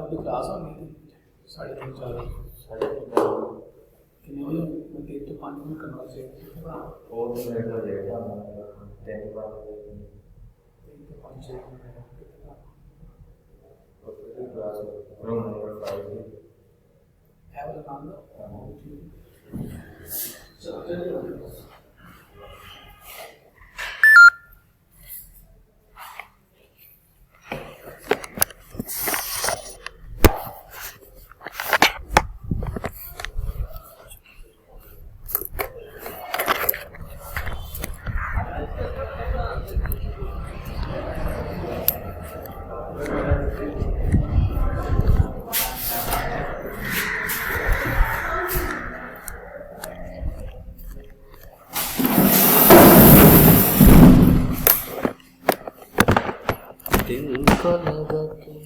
आपकी क्लास होनी थी 3:30 4 कितने बजे? 3 तो 5 मिनट करना चाहिए और मिनट हो जाएगा 3 तो 5 क्लास रूम नंबर 5 है वाला नाम लो। चलो दिल को लगा के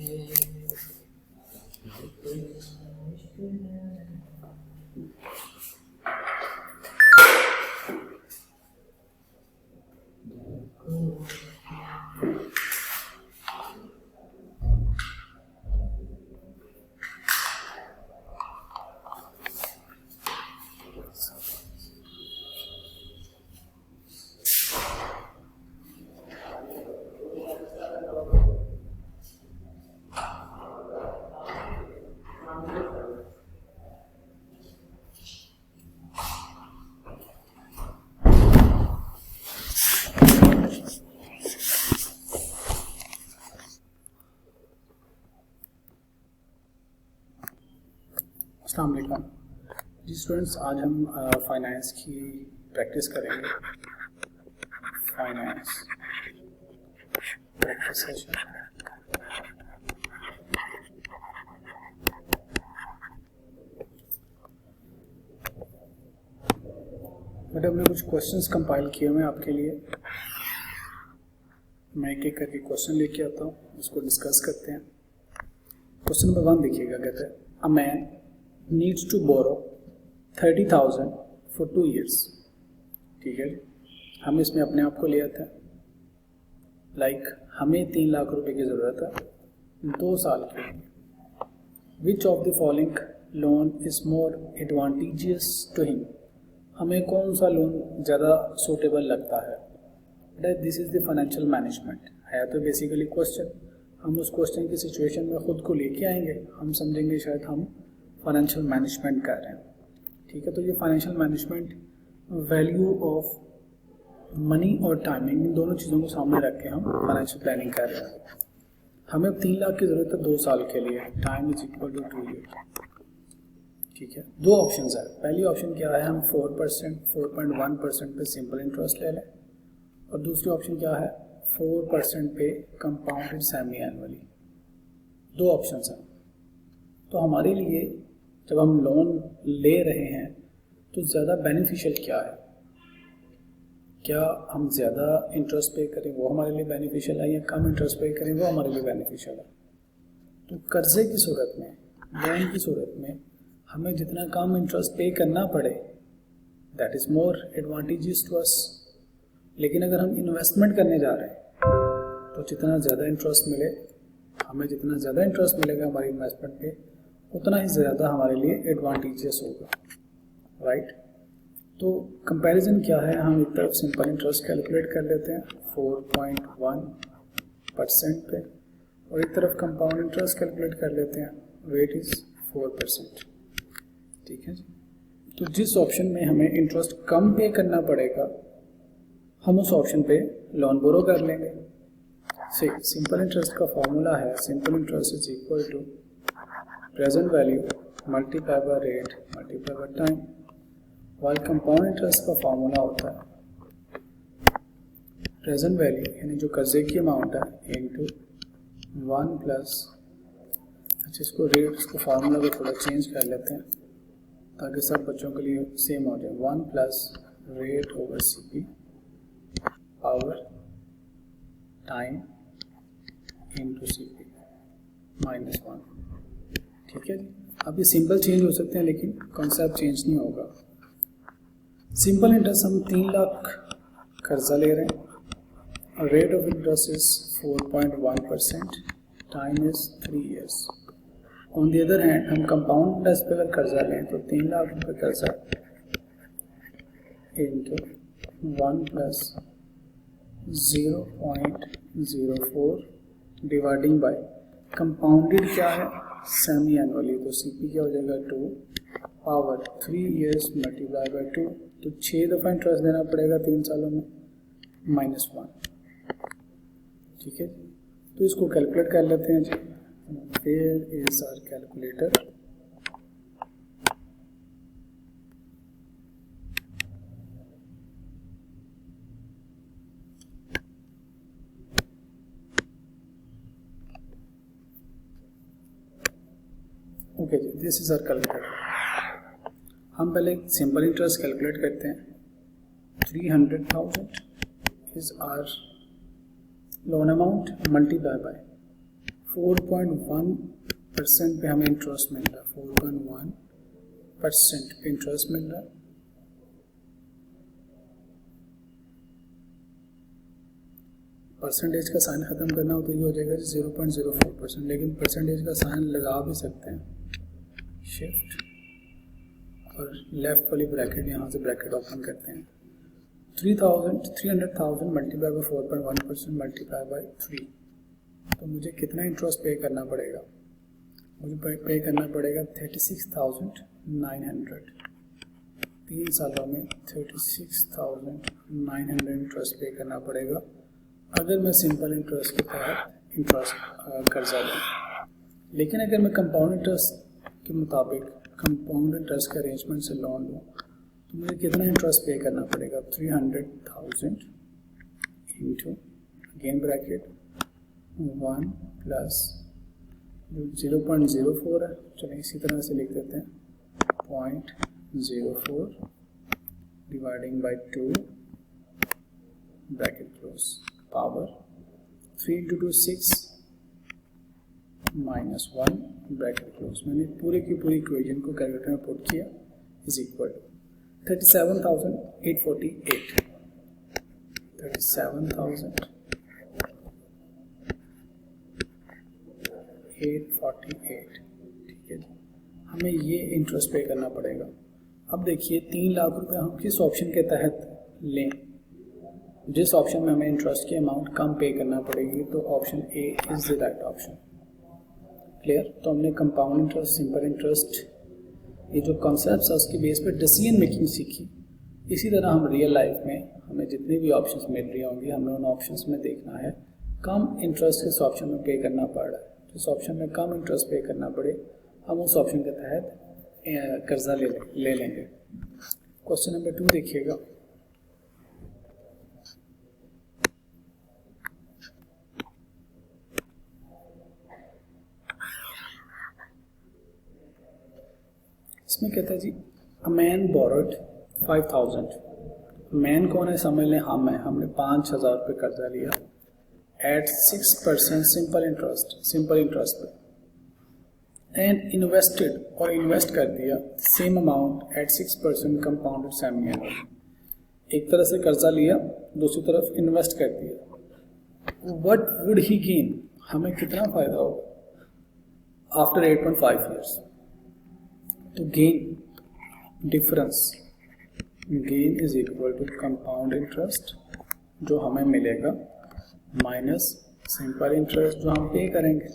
अस्सलाम वालेकुम जी स्टूडेंट्स, आज हम फाइनेंस की प्रैक्टिस करेंगे। Finance practice session. बट हमने कुछ क्वेश्चंस कंपाइल किए हुए हैं आपके लिए। मैं एक एक करके क्वेश्चन लेके आता हूँ, उसको डिस्कस करते हैं। क्वेश्चन नंबर 1 देखिएगा, कहते हैं a man needs to borrow 30,000 for 2 years। ठीक है, हम इसमें अपने आप को लिया था लाइक हमें 3 लाख रुपए की ज़रूरत है 2 साल के लिए। Which of the following loan is more advantageous to him? हमें कौन सा लोन ज़्यादा सूटेबल लगता है? This is the financial management है। तो बेसिकली क्वेश्चन, हम उस क्वेश्चन की सिचुएशन में ख़ुद को लेके आएंगे, हम समझेंगे शायद हम फाइनेंशियल मैनेजमेंट कर रहे हैं। ठीक है, तो ये financial management value of money और टाइमिंग, इन दोनों चीज़ों को सामने रख के हम फाइनेंशियल प्लानिंग कर रहे हैं। हमें 3 लाख की ज़रूरत है 2 साल के लिए। Time is equal to 2 year. ठीक है, 2 ऑप्शन है। पहली ऑप्शन क्या है, हम 4.1% पे सिंपल इंटरेस्ट ले लें, और दूसरी ऑप्शन क्या है, 4% पे कंपाउंडेड सेमी एनुअली। 2 ऑप्शन हैं। तो हमारे लिए जब हम लोन ले रहे हैं तो ज़्यादा बेनिफिशियल क्या है? क्या हम ज़्यादा इंटरेस्ट पे करें वो हमारे लिए बेनिफिशियल है, या कम इंटरेस्ट पे करें वो हमारे लिए बेनिफिशियल है? तो कर्जे की सूरत में, लोन की सूरत में हमें जितना कम इंटरेस्ट पे करना पड़े that is more advantages to us. लेकिन अगर हम इन्वेस्टमेंट करने जा रहे हैं तो जितना ज़्यादा इंटरेस्ट मिले, हमें जितना ज़्यादा इंटरेस्ट मिलेगा हमारी इन्वेस्टमेंट पे, उतना ही ज़्यादा हमारे लिए एडवांटेजेस होगा। राइट, तो कंपैरिजन क्या है, हम एक तरफ सिंपल इंटरेस्ट कैलकुलेट कर लेते हैं 4.1% पे, और एक तरफ कंपाउंड इंटरेस्ट कैलकुलेट कर लेते हैं, रेट इज़ 4%। ठीक है जी, तो जिस ऑप्शन में हमें इंटरेस्ट कम पे करना पड़ेगा हम उस ऑप्शन पे लोन बोरो कर लेंगे। सिंपल इंटरेस्ट का फॉर्मूला है, simple interest is equal to present value multiply by rate multiply by time, while compound interest का फॉर्मूला होता है प्रेजेंट वैल्यू यानी जो कर्जे की अमाउंट है इनटू 1 प्लस, अच्छा इसको रेट, इसको फार्मूला को थोड़ा चेंज कर लेते हैं ताकि सब बच्चों के लिए सेम हो जाए। 1 plus rate over CP power time into CP -1। ठीक है जी, अब ये सिंपल चेंज हो सकते हैं लेकिन कॉन्सेप्ट चेंज नहीं होगा। सिंपल इंटरेस्ट हम 3 लाख कर्जा ले रहे हैं, rate of interest is 4.1%, time is 3 years। On the other hand हम कंपाउंड इंटरेस्ट पे अगर कर्जा लें तो 3 लाख रुपए कर्जा into 1 plus 0.04 dividing by compounded क्या है सेमी एनुअली, तो सीपी क्या हो जाएगा 2 पावर 3 ईयर्स मल्टीप्लाई बाय 2, तो 6 दफ़ा इंटरेस्ट देना पड़ेगा 3 सालों में -1। ठीक है, तो इसको कैलकुलेट कर लेते हैं जी। Where is our calculator? Okay जी, दिस इज आवर कैलकुलेटर। हम पहले सिंपल इंटरेस्ट कैलकुलेट करते हैं। 300,000 is our loan amount multiply by 4.1% पे हमें इंटरेस्ट मिल रहा है, 4.1% पे इंटरेस्ट मिल रहा है। परसेंटेज का साइन खत्म करना हो तो ये हो जाएगा 0.04%, लेकिन परसेंटेज का साइन लगा भी सकते हैं, शिफ्ट और लेफ्ट वाली ब्रैकेट, यहाँ से ब्रैकेट ओपन करते हैं। 300,000 मल्टीप्लाई बाय 4.1% मल्टीप्लाई बाय 3, तो मुझे कितना इंटरेस्ट पे करना पड़ेगा? मुझे पे करना पड़ेगा 36,900। 3 सालों में 36,900 इंटरेस्ट पे करना पड़ेगा अगर मैं सिंपल इंटरेस्ट के तहत इंटरेस्ट कर्जा लूँ। लेकिन अगर मैं कंपाउंड इंटरेस्ट के मुताबिक कंपाउंड इंटरेस्ट के अरेंजमेंट से लोन लूँ तो मुझे कितना इंटरेस्ट पे करना पड़ेगा? 300,000 इंटू अगेन ब्रैकेट 1 प्लस 0.04 है, चलिए इसी तरह से लिख देते हैं 0.04 dividing by 2 bracket close power 3 into 2 6 -1 bracket close. मैंने पूरे की पूरी इक्वेशन को कैलकुलेटर में पुट किया इज इक्वल टू 37,848। 37,848, ठीक है जी। हमें ये इंटरेस्ट पे करना पड़ेगा। अब देखिए 3 लाख रुपए हम किस ऑप्शन के तहत लें? जिस ऑप्शन में हमें इंटरेस्ट की अमाउंट कम पे करना पड़ेगी, तो option A is the right option. Clear? तो हमने कंपाउंड इंटरेस्ट, सिंपल इंटरेस्ट, ये जो कॉन्सेप्ट्स है उसकी बेस पर डिसीजन मेकिंग सीखी। इसी तरह हम रियल लाइफ में हमें जितनी भी ऑप्शंस मिल रही होंगी, हमें उन ऑप्शंस में देखना है कम इंटरेस्ट किस ऑप्शन में पे करना पड़ रहा है। जिस ऑप्शन में कम इंटरेस्ट पे करना पड़े हम उस ऑप्शन के तहत कर्जा ले लेंगे। क्वेश्चन नंबर 2 देखिएगा। इसमें कहता है जी अ मैन बोरोड 5,000। मैन कौन है समझ लें, हम हैं। हमने 5,000 रुपये कर्जा लिया एट 6% सिंपल इंटरेस्ट पे, एंड इन्वेस्टेड और इन्वेस्ट कर दिया same amount at 6% compounded semi annual. एक तरफ से कर्जा लिया, दूसरी तरफ इन्वेस्ट कर दिया। What would he gain? हमें कितना फायदा होगा आफ्टर 8.5 ईयर्स? तो gain difference, gain is equal to compound interest जो हमें मिलेगा माइनस सिंपल इंटरेस्ट जो हम पे करेंगे।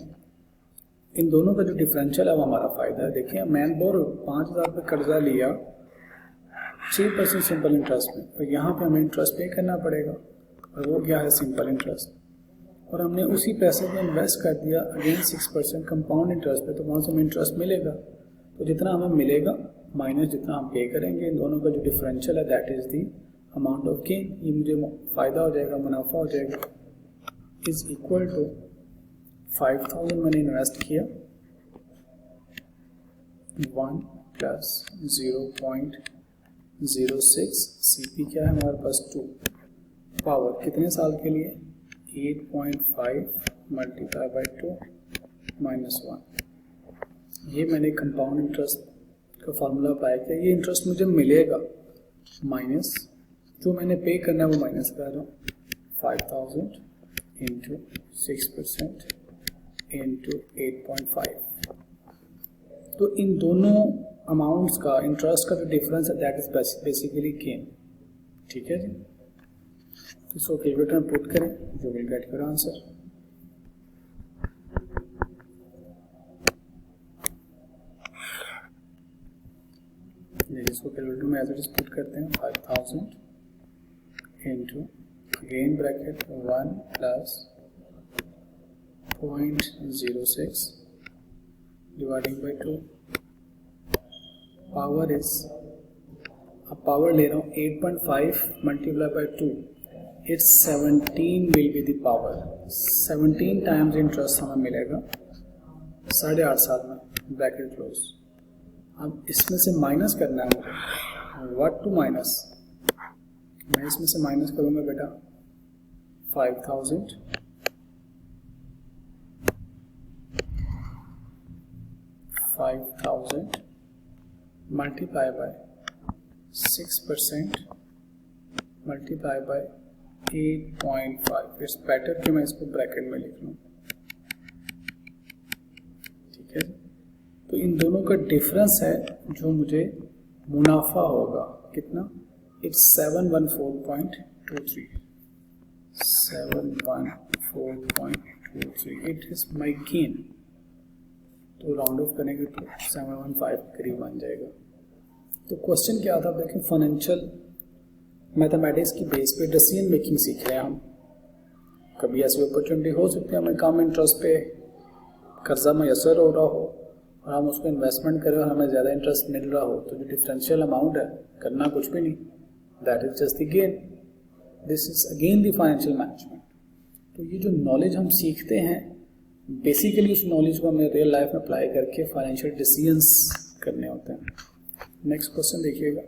इन दोनों का जो डिफरेंशियल है वो हमारा फायदा है। देखिए मैन बोरो 5,000 रुपये कर्जा लिया 6% सिंपल इंटरेस्ट में, और यहाँ पे हमें इंटरेस्ट पे करना पड़ेगा, और वो क्या है? Simple interest. और हमने उसी पैसे को इन्वेस्ट कर दिया अगेन 6% कंपाउंड इंटरेस्ट पे, तो वहाँ से हमें इंटरेस्ट मिलेगा। तो जितना हमें मिलेगा माइनस जितना हम पे करेंगे, इन दोनों का जो डिफरेंशियल है that is the amount of gain. ये मुझे फायदा हो जाएगा, मुनाफा हो जाएगा, इज इक्वल टू 5,000 मैंने इन्वेस्ट किया 1 प्लस 0.06 CP क्या है हमारे पास 2 पावर कितने साल के लिए 8.5 मल्टीप्लाई बाई 2 -1। ये मैंने कंपाउंड इंटरेस्ट का फार्मूला अप्लाई किया। ये इंटरेस्ट मुझे मिलेगा माइनस जो मैंने पे करना है वो माइनस कर रहा हूँ 5,000 इंटू 6% इंटू 8.5 तो इन दोनों अमाउंट्स का इंटरेस्ट का जो डिफरेंस है दैट इज बेसिकली गेन। ठीक है जी, इसको कैलकुलेटर में पुट करें, you will get your answer. इसको कैलकुलेटर में एज इट इज पुट करते हैं 5000 into gain bracket 1 plus 0.06 dividing by 2, power is, अब पावर ले रहा हूँ 8.5 multiply by 2, it's 17 will be the power. 17 times interest हमें मिलेगा 8.5 साल में, ब्रैकेट क्लोज। अब इसमें से माइनस करना है मुझे, व्हाट टू माइनस, मैं इसमें से माइनस करूंगा बेटा 5000 multiply by 6% multiply by 8.5। It's better कि मैं इसको ब्रैकेट में लिख लूँ। ठीक है, तो इन दोनों का डिफरेंस है जो मुझे मुनाफा होगा, कितना, it's 714.23, 714.23, it is my gain. तो राउंड ऑफ करेंगे तो 715 करीब बन जाएगा। तो क्वेश्चन क्या था, देखें फाइनेंशियल मैथमेटिक्स की बेस पे डिसीजन मेकिंग सीख रहे हैं हम। कभी ऐसी अपॉर्चुनिटी हो सकती है हमें कम इंटरेस्ट पे कर्जा मैसर हो रहा हो और हम उसको इन्वेस्टमेंट करें और हमें ज़्यादा इंटरेस्ट मिल रहा हो, तो जो डिफरेंशियल अमाउंट है करना कुछ भी नहीं, that is just the gain. This is again the financial management. तो ये जो नॉलेज हम सीखते हैं बेसिकली उस नॉलेज को हमें रियल लाइफ में अप्लाई करके फाइनेंशियल डिसीजंस करने होते हैं। नेक्स्ट क्वेश्चन देखिएगा,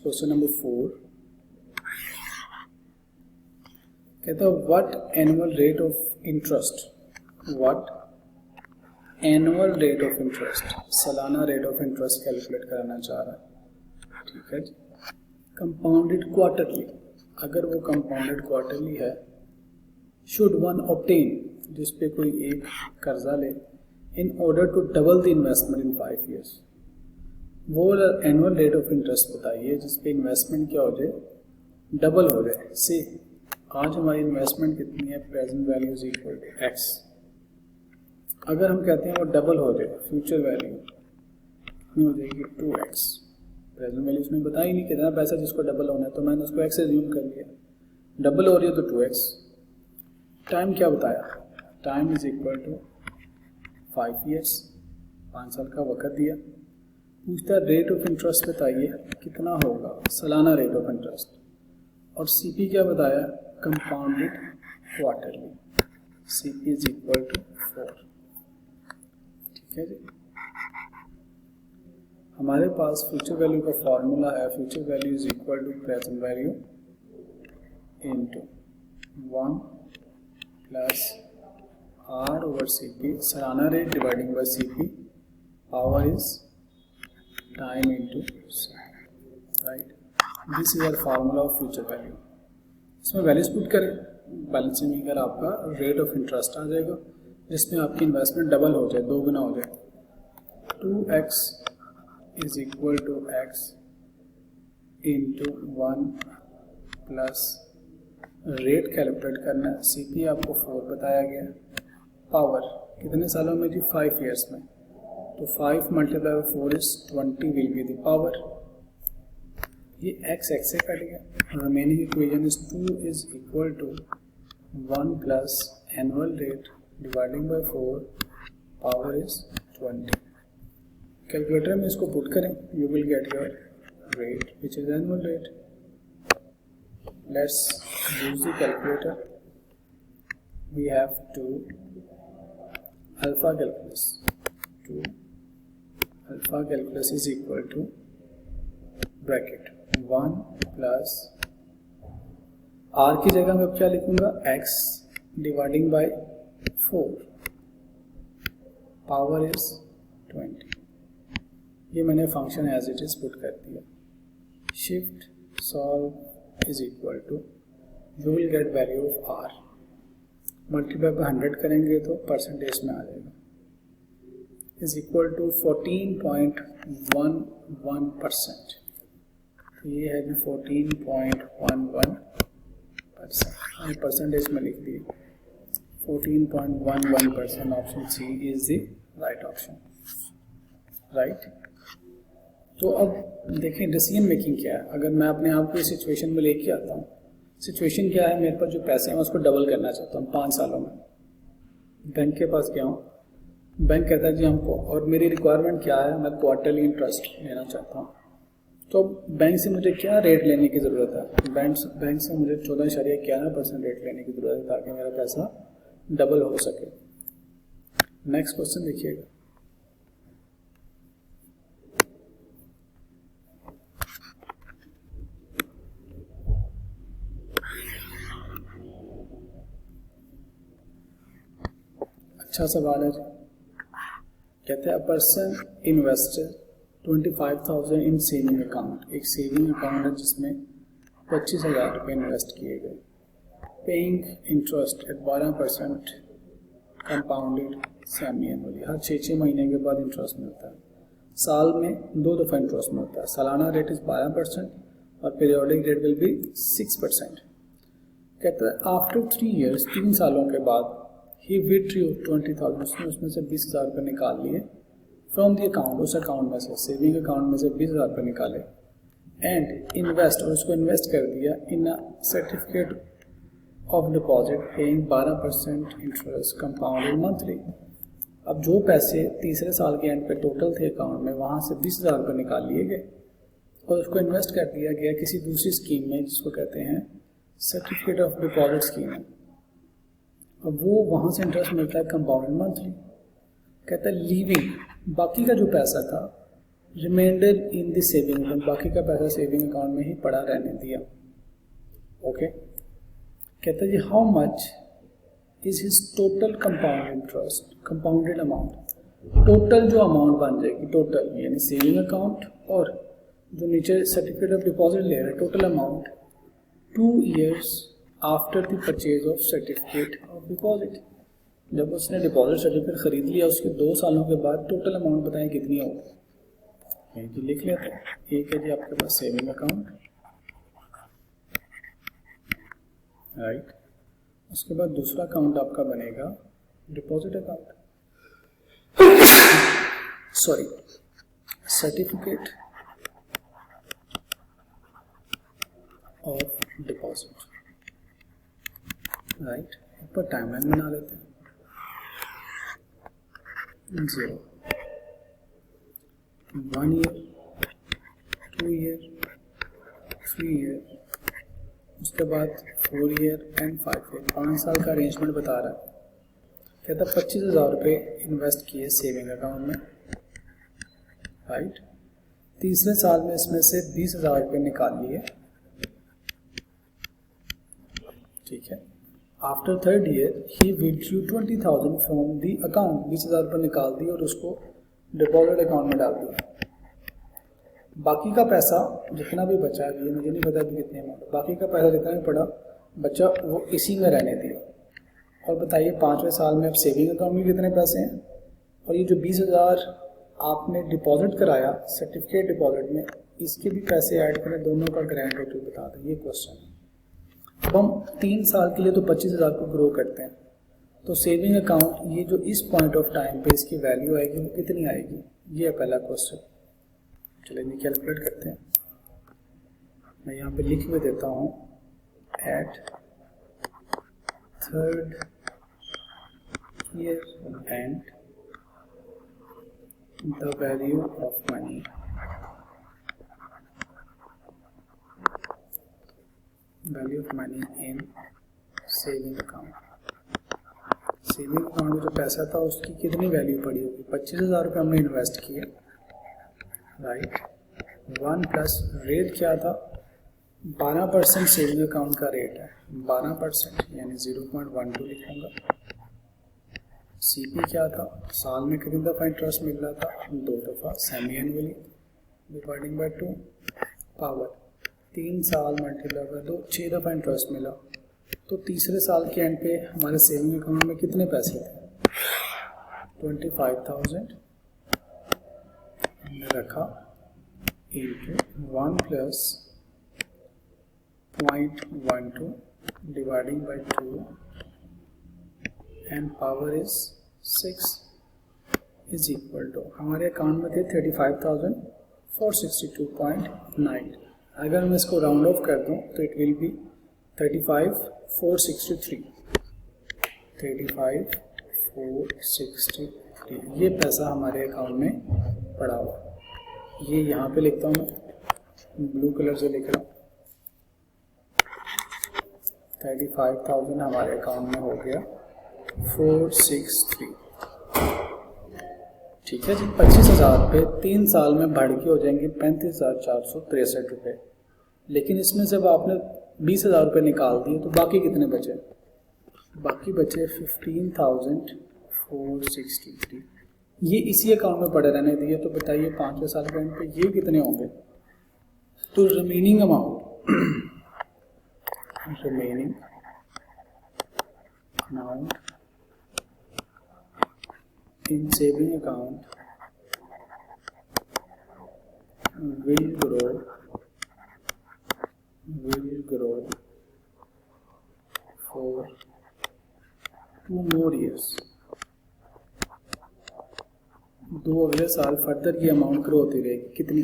क्वेश्चन नंबर 4 कहता है what annual rate of interest, what annual rate of interest, सालाना रेट ऑफ इंटरेस्ट कैलकुलेट कराना चाह रहा है। ठीक है जी, कंपाउंडेड क्वार्टरली, अगर वो कंपाउंडेड क्वार्टरली है, शुड वन ऑब्टेन, जिस पे कोई एक कर्जा ले, in order to double the investment in 5 years, वो एनुअल रेट ऑफ इंटरेस्ट बताइए जिस पे इन्वेस्टमेंट क्या हो जाए, डबल हो जाए। से आज हमारी इन्वेस्टमेंट कितनी है, present value is equal to x. अगर हम कहते हैं वो डबल हो जाए, फ्यूचर वैल्यू कितनी हो जाएगी 2x। प्रेजेंट वैल्यू उसने बताया ही नहीं कितना पैसा जिसको डबल होना है, तो मैंने उसको x एज्यूम कर लिया। डबल हो रही है तो 2x। टाइम क्या बताया, time is equal to 5 years, 5 साल का वक्त दिया। पूछता रेट ऑफ इंटरेस्ट बताइए कितना होगा, सालाना रेट ऑफ इंटरेस्ट, और सीपी क्या बताया, compounded quarterly, CP is equal to 4। ठीक है जी, हमारे पास फ्यूचर वैल्यू का फॉर्मूला है, future value is equal to present value into 1 plus r over CP, सालाना rate dividing by CP, power is time into, right. This is our formula of future value. इसमें values put करें, balancing में अगर आपका rate of interest आ जाएगा जिसमें आपकी investment double हो जाए, 2 गुना हो जाए। 2x is equal to x into 1 plus rate calculate करना है, सीपी आपको 4 बताया गया, पावर कितने सालों में जी, 5 years में, तो 5 multiply by 4 is 20 will be the power. ये x से कट गया, remaining equation is 2 is equal to 1 plus annual rate dividing by 4, power is 20। Calculator में इसको पुट करें, you will get your rate which is annual rate. Let's use the calculator. We have to alpha calculus, to alpha calculus is equal to bracket 1 plus are की जगह मैं क्या लिखूंगा, x dividing by 4, power is 20। ये मैंने function as it is put कर दिया। Shift solve is equal to you will get value of r, multiply पे 100 करेंगे तो परसेंटेज में आ जाएगा, इज इक्वल टू 14.11%। ये है जी 14.11%, परसेंटेज में लिख दिए 14.11%। Option C is the right option, right. तो अब देखें डिसीजन मेकिंग क्या है। अगर मैं अपने आप को इस सिचुएशन में लेके आता हूँ, सिचुएशन क्या है, मेरे पास जो पैसे हैं मैं उसको डबल करना चाहता हूँ 5 सालों में। बैंक के पास गया हूँ, बैंक कहता है जी हमको, और मेरी रिक्वायरमेंट क्या है, मैं क्वार्टरली इंटरेस्ट लेना चाहता हूँ। तो बैंक से मुझे क्या रेट लेने की ज़रूरत है, बैंक से मुझे 14.11% रेट लेने की ज़रूरत है ताकि मेरा पैसा डबल हो सके। नेक्स्ट क्वेश्चन देखिएगा, अच्छा सवाल है जी। कहते हैं a person invested 25,000 in saving account. एक सेविंग अकाउंट है जिसमें 25,000 रुपये इन्वेस्ट किए गए, paying interest at 12% compounded semi annually. हर 6 महीने के बाद इंटरेस्ट मिलता है, साल में 2 दफ़ा इंटरेस्ट मिलता है। सालाना रेट इज़ 12% और पीरियोडिक रेट विल बी 6%। कहता है आफ्टर 3 years, 3 सालों के बाद ही विथड्रू 20,000, उसमें से 20,000 रुपये निकाल लिए फ्रॉम द अकाउंट, उस अकाउंट में से, सेविंग अकाउंट में से 20,000 रुपये निकाले एंड इन्वेस्ट, और उसको इन्वेस्ट कर दिया in a certificate of deposit paying 12% interest compounded monthly. अब जो पैसे तीसरे साल के एंड पे टोटल थे अकाउंट में, वहाँ से 20,000 रुपये निकाल लिए गए और उसको इन्वेस्ट कर दिया गया किसी दूसरी स्कीम में जिसको कहते हैं सर्टिफिकेट ऑफ डिपॉजिट स्कीम है। अब वो वहाँ से इंटरेस्ट मिलता है कंपाउंडेड मंथली। कहता है लीविंग, बाकी का जो पैसा था reminder in the saving account, बाकी का पैसा सेविंग अकाउंट में ही पड़ा रहने दिया। ओके, कहता है जी how much is his total compound interest, compounded amount, total जो अमाउंट बन जाएगी, टोटल यानी सेविंग अकाउंट और जो नीचे सर्टिफिकेट ऑफ डिपॉजिट ले रहा है, total amount 2 years after the purchase of certificate of deposit. जब उसने डिपॉजिट सर्टिफिकेट खरीद लिया उसके 2 सालों के बाद टोटल अमाउंट बताएं कितनी होगी। जी लिख लेते हैं, एक है जी आपके पास सेविंग अकाउंट, राइट। उसके बाद दूसरा अकाउंट आपका बनेगा deposit account, sorry certificate of deposit, right. ऊपर टाइमलाइन बना लेते हैं 0, 1 year, 2 year, 3 year, उसके बाद 4 year एंड 5 year, 5 साल का अरेंजमेंट बता रहा है। कहता 25,000 रुपये इन्वेस्ट किए सेविंग अकाउंट में, राइट। तीसरे साल में इसमें से 20,000 रुपये निकाल लिए, ठीक है। After 3rd year he withdrew 20,000 from the account, 20,000 रुपये निकाल दिए और उसको डिपॉजिट अकाउंट में डाल दिया। बाकी का पैसा जितना भी बचा है, ये मुझे नहीं पता अभी कितने अमाउंट, बाकी का पैसा जितना भी पड़ा बचा वो इसी में रहने दिया। और बताइए 5वें साल में अब सेविंग अकाउंट में कितने पैसे हैं, और ये जो 20,000 आपने डिपॉजिट कराया सर्टिफिकेट डिपॉजिट में, इसके भी पैसे ऐड करें, दोनों का ग्रैंड टोटल बता दें। ये क्वेश्चन है। अब हम 3 साल के लिए तो 25,000 को ग्रो करते हैं, तो सेविंग अकाउंट ये जो इस पॉइंट ऑफ टाइम पे इसकी वैल्यू आएगी वो कितनी आएगी, ये है पहला क्वेश्चन। चलिए कैलकुलेट करते हैं। मैं यहाँ पे लिख भी देता हूँ at 3rd year and the value of money, value of money in saving account. Saving account में जो पैसा था उसकी कितनी वैल्यू पड़ी होगी, 25,000 रुपये हमने इन्वेस्ट किए, राइट। 1 प्लस रेट क्या था, 12% सेविंग अकाउंट का रेट है, 12% यानी 0.12 लिखूंगा। सीपी क्या था, साल में कितनी दफ़ा इंटरेस्ट मिल रहा था, 2 दफ़ा semi annually, dividing by 2 power 3 साल मल्टीप्लाई बाय 2, 6 दफ़ा इंटरेस्ट मिला, तो तीसरे साल के एंड पे हमारे सेविंग अकाउंट में कितने पैसे थे? 25,000 हमने रखा into 1 plus 0.12 dividing by 2 and power is 6 is equal to, हमारे अकाउंट में थे 35,462.9। अगर मैं इसको राउंड ऑफ कर दूं तो इट विल बी 35,463। 35,463 ये पैसा हमारे अकाउंट में पड़ा हुआ। ये यहाँ पे लिखता हूँ मैं, ब्लू कलर से लिख रहा हूँ। 35,000 हमारे अकाउंट में हो गया 463। ठीक है जी। 25,000 पे 3 साल में बढ़ के हो जाएंगे 35,463 रुपये। लेकिन इसमें जब आपने 20,000 रुपये निकाल दिए तो बाकी कितने बचे? बाकी बचे 15,463। ये इसी अकाउंट में पड़े रहने दिए। तो बताइए 5वें साल के एंड पे ये कितने होंगे? तो remaining amount in saving account will grow for 2 more years। 2 अगले साल फर्दर ये अमाउंट ग्रो होती रहेगी। कितनी?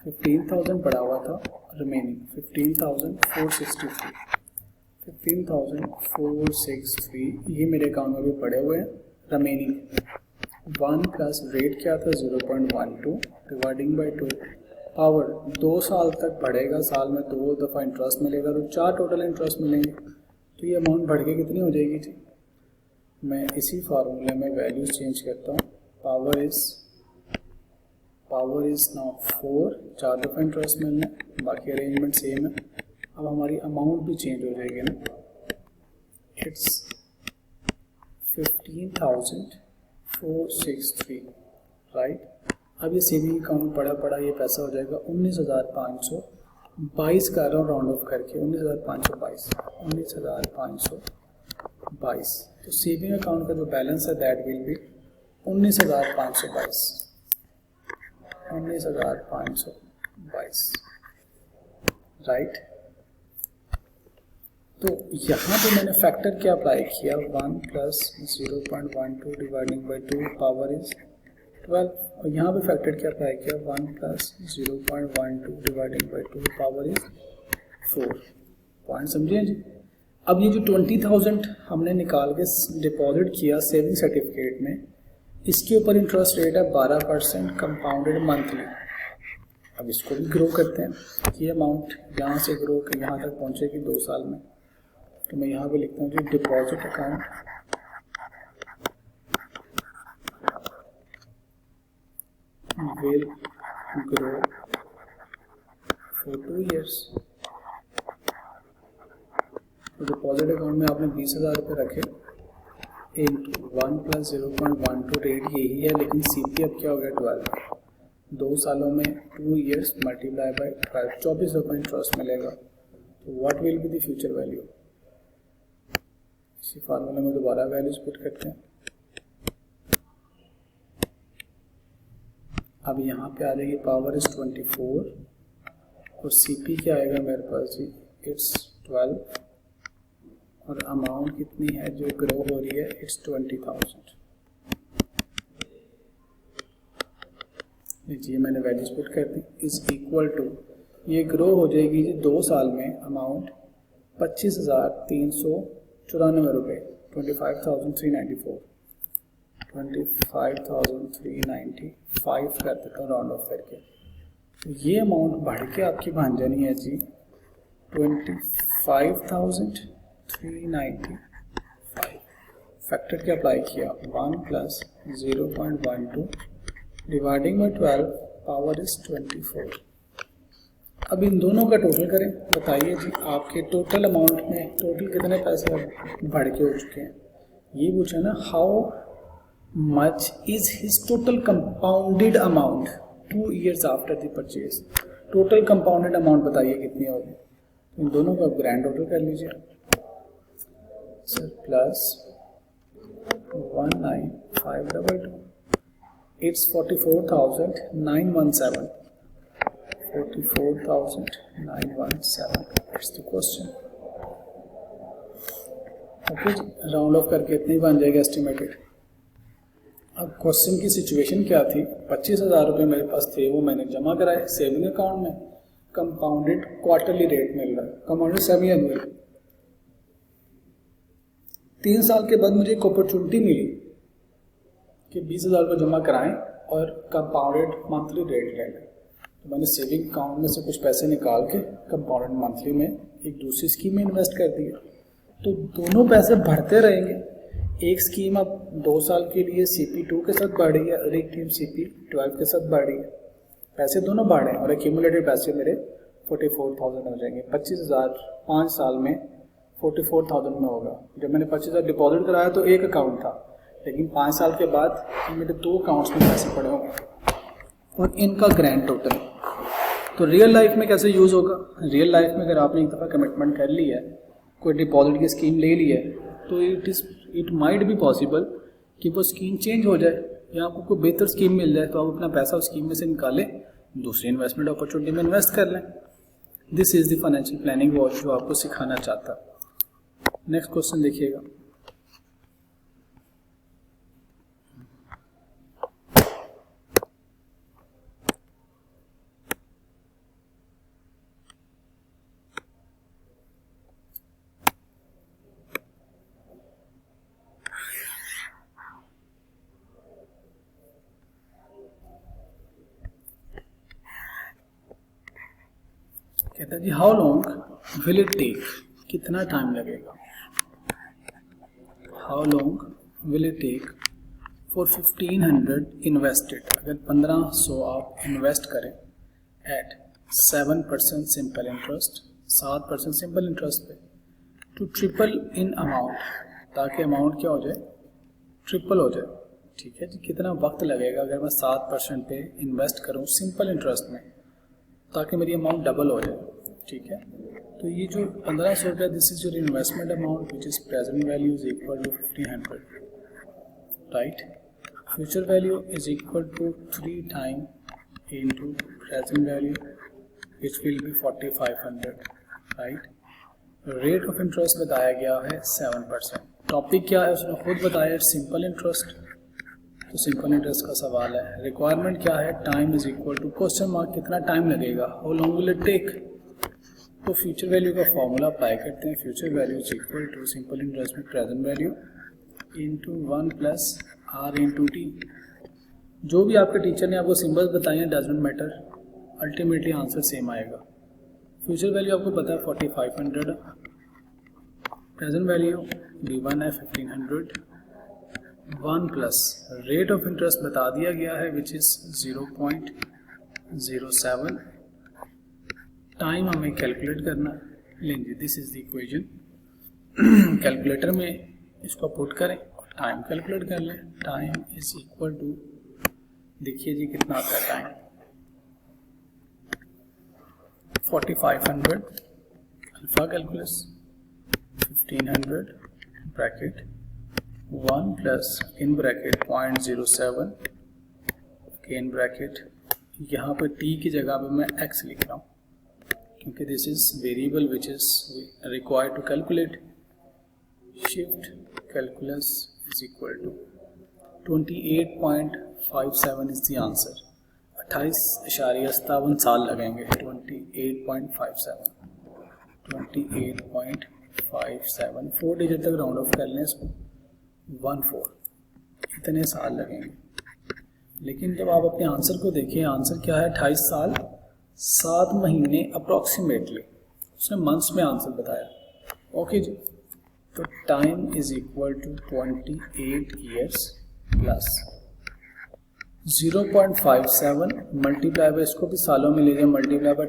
15,000 पड़ा हुआ था रिमेनिंग, 15,463। 15,463 ये मेरे अकाउंट में भी पड़े हुए हैं रिमेनिंग। 1 प्लस रेट क्या था? 0.12 डिवाइडिंग बाई 2 पावर 2 साल तक बढ़ेगा। साल में 2 दफ़ा इंटरेस्ट मिलेगा तो 4 टोटल इंटरेस्ट मिलेंगे। तो ये अमाउंट बढ़ के कितनी हो जाएगी जी? मैं इसी फार्मूले में वैल्यूज चेंज करता हूँ। पावर इज नाउ 4, 4 दफ़ा इंटरेस्ट मिलना है, बाकी अरेंजमेंट सेम है। अब हमारी अमाउंट भी चेंज हो जाएगी ना। It's 15,463 right. अब ये सेविंग अकाउंट में पड़ा ये पैसा हो जाएगा 19,522 कर रहा हूँ राउंड ऑफ करके, 19,522। तो सेविंग अकाउंट का जो बैलेंस है दैट विल बी 19,522 राइट। तो यहाँ पे मैंने फैक्टर क्या अप्लाई किया? 1 plus 0.12 dividing by 2 power is 12। और यहाँ पे फैक्टर क्या अप्लाई किया? 1 plus 0.12 dividing by 2 power is 4। Point समझिए जी। अब ये जो 20,000 हमने निकाल के डिपॉजिट किया सेविंग सर्टिफिकेट में, इसके ऊपर इंटरेस्ट रेट है 12% कंपाउंडेड मंथली। अब इसको भी ग्रो करते हैं। ये अमाउंट यहाँ से ग्रो कर यहाँ तक पहुँचेगी 2 साल में। तो मैं यहाँ पे लिखता हूँ जी deposit account will grow for 2 years। तो डिपॉजिट अकाउंट में आपने 20,000 रुपये रखे इंटू 1 प्लस 0.12 रेट यही है, लेकिन CP अब क्या हो गया 12। 2 सालों में 2 years मल्टीप्लाई बाई 12, 24 रुपये इंटरेस्ट मिलेगा। तो what will be the future value? इसी फार्मूले में दोबारा वैल्यूज पुट करते हैं। अब यहाँ पे आ जाएगी पावर इज 24 और CP क्या आएगा मेरे पास जी? इट्स 12 और अमाउंट कितनी है जो ग्रो हो रही है? इट्स 20,000। जी मैंने वैल्यूज पुट कर दी। इज इक्वल टू ये ग्रो हो जाएगी जी 2 साल में अमाउंट 25,394 रुपये, 25,394, 25,395 कर देता हूँ राउंड ऑफ करके। तो ये अमाउंट बढ़ के आपकी बन जानी है जी 25,395। फैक्टर क्या अप्लाई किया? 1 plus 0.12 dividing by 12 power is 24। अब इन दोनों का टोटल करें। बताइए जी आपके टोटल अमाउंट में टोटल कितने पैसे बढ़ के हो चुके हैं? ये पूछा ना, how much is his total compounded amount 2 years after the purchase. Total compounded amount बताइए कितनी होगी? इन दोनों का ग्रैंड टोटल कर लीजिए। Sir plus 19522, it's 44,917, 44,917 it's the question. Okay जी, राउंड ऑफ करके इतनी बन जाएगा एस्टिमेटेड। अब क्वेश्चन की सिचुएशन क्या थी, 25,000 रुपये मेरे पास थे, वो मैंने जमा कराए सेविंग अकाउंट में, कंपाउंडेड क्वार्टरली रेट मिल रहा है, कंपाउंडेड सेमी एनुअल। 3 साल के बाद मुझे एक अपॉर्चुनिटी मिली कि 20,000 को जमा कराएं और कंपाउंडेड मंथली रेट ले लें। तो मैंने सेविंग अकाउंट में से कुछ पैसे निकाल के कंपाउंडेड मंथली में एक दूसरी स्कीम में इन्वेस्ट कर दिए। तो दोनों पैसे बढ़ते रहेंगे। एक स्कीम अब 2 साल के लिए CP2 के साथ बढ़ रही है और एक टीम CP12 के साथ बढ़ रही है। पैसे दोनों बढ़ रहे हैं और एक्यूमुलेटेड पैसे मेरे 44,000 हो जाएंगे। 25,000 5 साल में 44,000 में होगा। जब मैंने 25,000 डिपॉजिट कराया तो एक अकाउंट था, लेकिन 5 साल के बाद मेरे 2 अकाउंट्स में पैसे पड़े होंगे और इनका ग्रैंड टोटल। तो रियल लाइफ में कैसे यूज़ होगा? रियल लाइफ में अगर आपने एक दफ़ा कमिटमेंट कर ली है, कोई डिपॉजिट की स्कीम ले ली है, तो इट माइट बी पॉसिबल कि वो स्कीम चेंज हो जाए या आपको कोई बेहतर स्कीम मिल जाए, तो आप अपना पैसा उस स्कीम में से निकालें, दूसरी इन्वेस्टमेंट अपॉर्चुनिटी में इन्वेस्ट कर लें। This is the financial planning watch जो आपको सिखाना चाहता। नेक्स्ट क्वेश्चन देखिएगा। कहता है जी how long will it take, कितना टाइम लगेगा, how long will it take for 1500 invested, अगर 1500 आप इन्वेस्ट करें at 7% simple interest, 7% simple interest पे, टू ट्रिपल इन अमाउंट, ताकि अमाउंट क्या हो जाए, ट्रिपल हो जाए। ठीक है जी, कितना वक्त लगेगा अगर मैं 7% पे इन्वेस्ट करूं सिंपल इंटरेस्ट में, ताकि मेरी अमाउंट डबल हो जाए। ठीक है, तो ये जो 1500 रुपया, this is your investment amount which is present value is equal to 1500, right. Future value is equal to 3 time into present value which will be 4500, right. Rate of interest बताया गया है 7%। टॉपिक क्या है उसने खुद बताया, सिंपल इंटरेस्ट, तो simple interest का सवाल है। रिक्वायरमेंट क्या है, time is equal to question mark, कितना टाइम लगेगा, how long will it take. तो फ्यूचर वैल्यू का फॉर्मूला अप्लाई करते हैं। Future value is equal to simple interest में present value into 1 plus R into T. जो भी आपके टीचर ने आपको सिंबल्स बताए हैं doesn't matter, ultimately answer same आएगा। फ्यूचर वैल्यू आपको पता है 4500, प्रेजेंट वैल्यू V1 है 1500, 1 प्लस रेट ऑफ इंटरेस्ट बता दिया गया है विच इज 0.07, टाइम हमें कैलकुलेट करना लेंगे, this is the equation. Calculator में इसको पुट करें और टाइम कैलकुलेट कर लें। टाइम इज इक्वल टू, देखिए जी कितना आता है time, 4500 alpha calculus 1500 bracket 1 plus in bracket 0.07 again bracket, यहाँ पर टी की जगह पे मैं एक्स लिख रहा हूँ क्योंकि this is variable which is required to calculate. Shift calculus is equal to 28.57 is the answer. 28.57 साल लगेंगे। 28.57 4 डिजिट तक राउंड ऑफ कर लें इसको, 14 इतने साल लगेंगे। लेकिन जब आप अपने आंसर को देखें, आंसर क्या है, 28 साल 7 महीने अप्रॉक्सीमेटली, उसने मंथ्स में आंसर बताया। ओके जी, तो time is equal to 28 years plus 0.57 multiply by, इसको भी सालों में लीजिए, मल्टीप्लाई बाय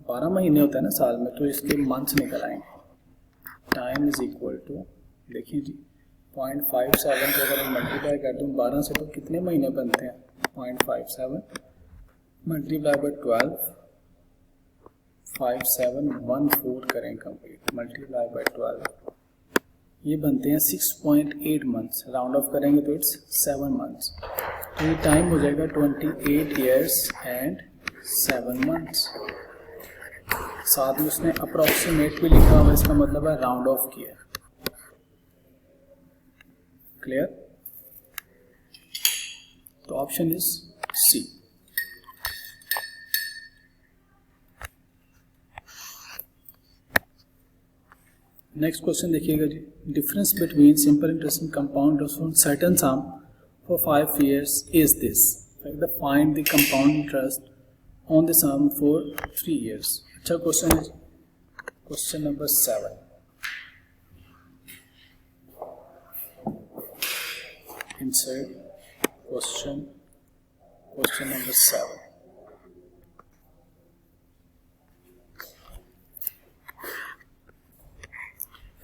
12 महीने होता है ना साल में, तो इसके मंथ्स निकल आएंगे। टाइम इज इक्वल टू, देखिए जी 0.57 को अगर मैं मल्टीप्लाई कर दूँ 12 से तो कितने महीने बनते हैं, 0.57 मल्टीप्लाई बाय 12, 5714 करें कंप्लीट, मल्टीप्लाई बाय 12 ये बनते हैं 6.8 मंथ्स, राउंड ऑफ करेंगे तो इट्स 7 मंथ्स। तो ये टाइम हो जाएगा 28 ईयर्स एंड 7 मंथ्स। साथ में उसने अप्रोक्सीमेट भी लिखा हुआ, इसका मतलब है राउंड ऑफ किया। क्लियर? तो option is C. Next question देखिएगा जी, difference between simple interest and compound interest on certain sum for 5 years is this. Find the compound interest on the sum for 3 years। अच्छा question है, question number 7। Insert question number 7।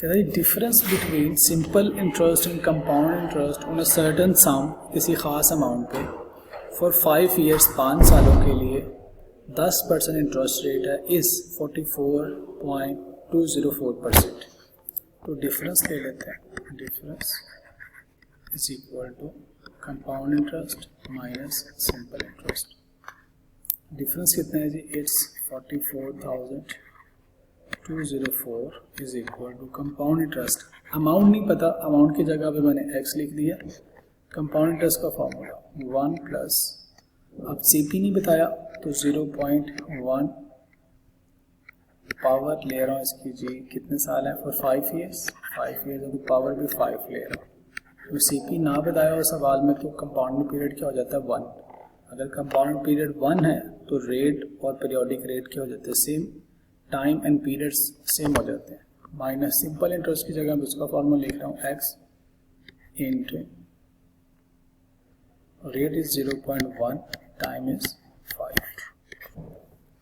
कहता है difference between simple interest and compound interest on a certain sum, किसी खास amount पे, for 5 years 5 सालों के लिए 10% इंटरेस्ट रेट है, इज 44.204%। तो डिफरेंस ले लेते हैं, difference is equal to compound interest minus simple interest. Difference कितना है जी? It's 44,204 is equal to compound interest. Amount नहीं पता, अमाउंट की जगह पे मैंने x लिख दिया। कंपाउंड इंटरेस्ट का फॉर्मूला 1 प्लस, अब CP नहीं बताया तो 0.1 पावर ले रहा हूँ इसकी जी, कितने साल है? फॉर 5 years, 5 years तो पावर भी 5 ले रहा हूँ। तो CP ना बताया हो सवाल में तो कंपाउंडिंग पीरियड क्या हो जाता है? 1। अगर कंपाउंडिंग पीरियड 1 है तो रेट और पीरियोडिक रेट क्या हो जाते हैं? Same. Time and periods same हो जाते हैं। माइनस सिंपल इंटरेस्ट की जगह मैं उसका फॉर्मूला लिख रहा हूँ x into rate is 0.1, time is 5,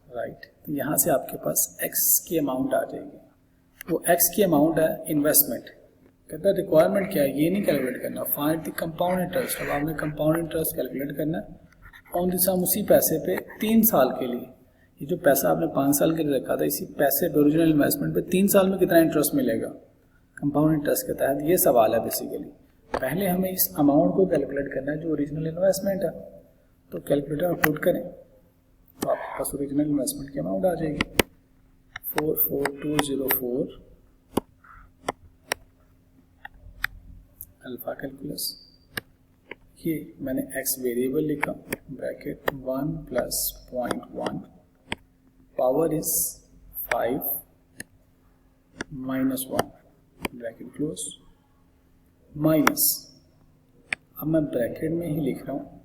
right. तो यहाँ से आपके पास x की अमाउंट आ जाएगी। वो x की अमाउंट है इन्वेस्टमेंट। कहता है रिक्वायरमेंट क्या है? ये नहीं कैलकुलेट करना, फाइंड द कंपाउंड इंटरेस्ट। अब आपने कंपाउंड इंटरेस्ट कैलकुलेट करना है ऑन द सम, उसी पैसे पे 3 साल के लिए। ये जो पैसा आपने 5 साल के लिए रखा था, इसी पैसे पे ओरिजिनल इन्वेस्टमेंट पे 3 साल में कितना इंटरेस्ट मिलेगा कंपाउंड इंटरेस्ट के तहत? ये सवाल है बेसिकली। पहले हमें इस अमाउंट को कैलकुलेट करना है जो ओरिजिनल इन्वेस्टमेंट है। तो कैलकुलेटर में पुट करें तो आपके पास ओरिजिनल इन्वेस्टमेंट की अमाउंट आ जाएगी 44,204 अल्फा कैलकुलस। ये मैंने x वेरिएबल लिखा, bracket 1 plus 0.1 power is 5 minus 1 bracket close minus, अब मैं ब्रैकेट में ही लिख रहा हूँ,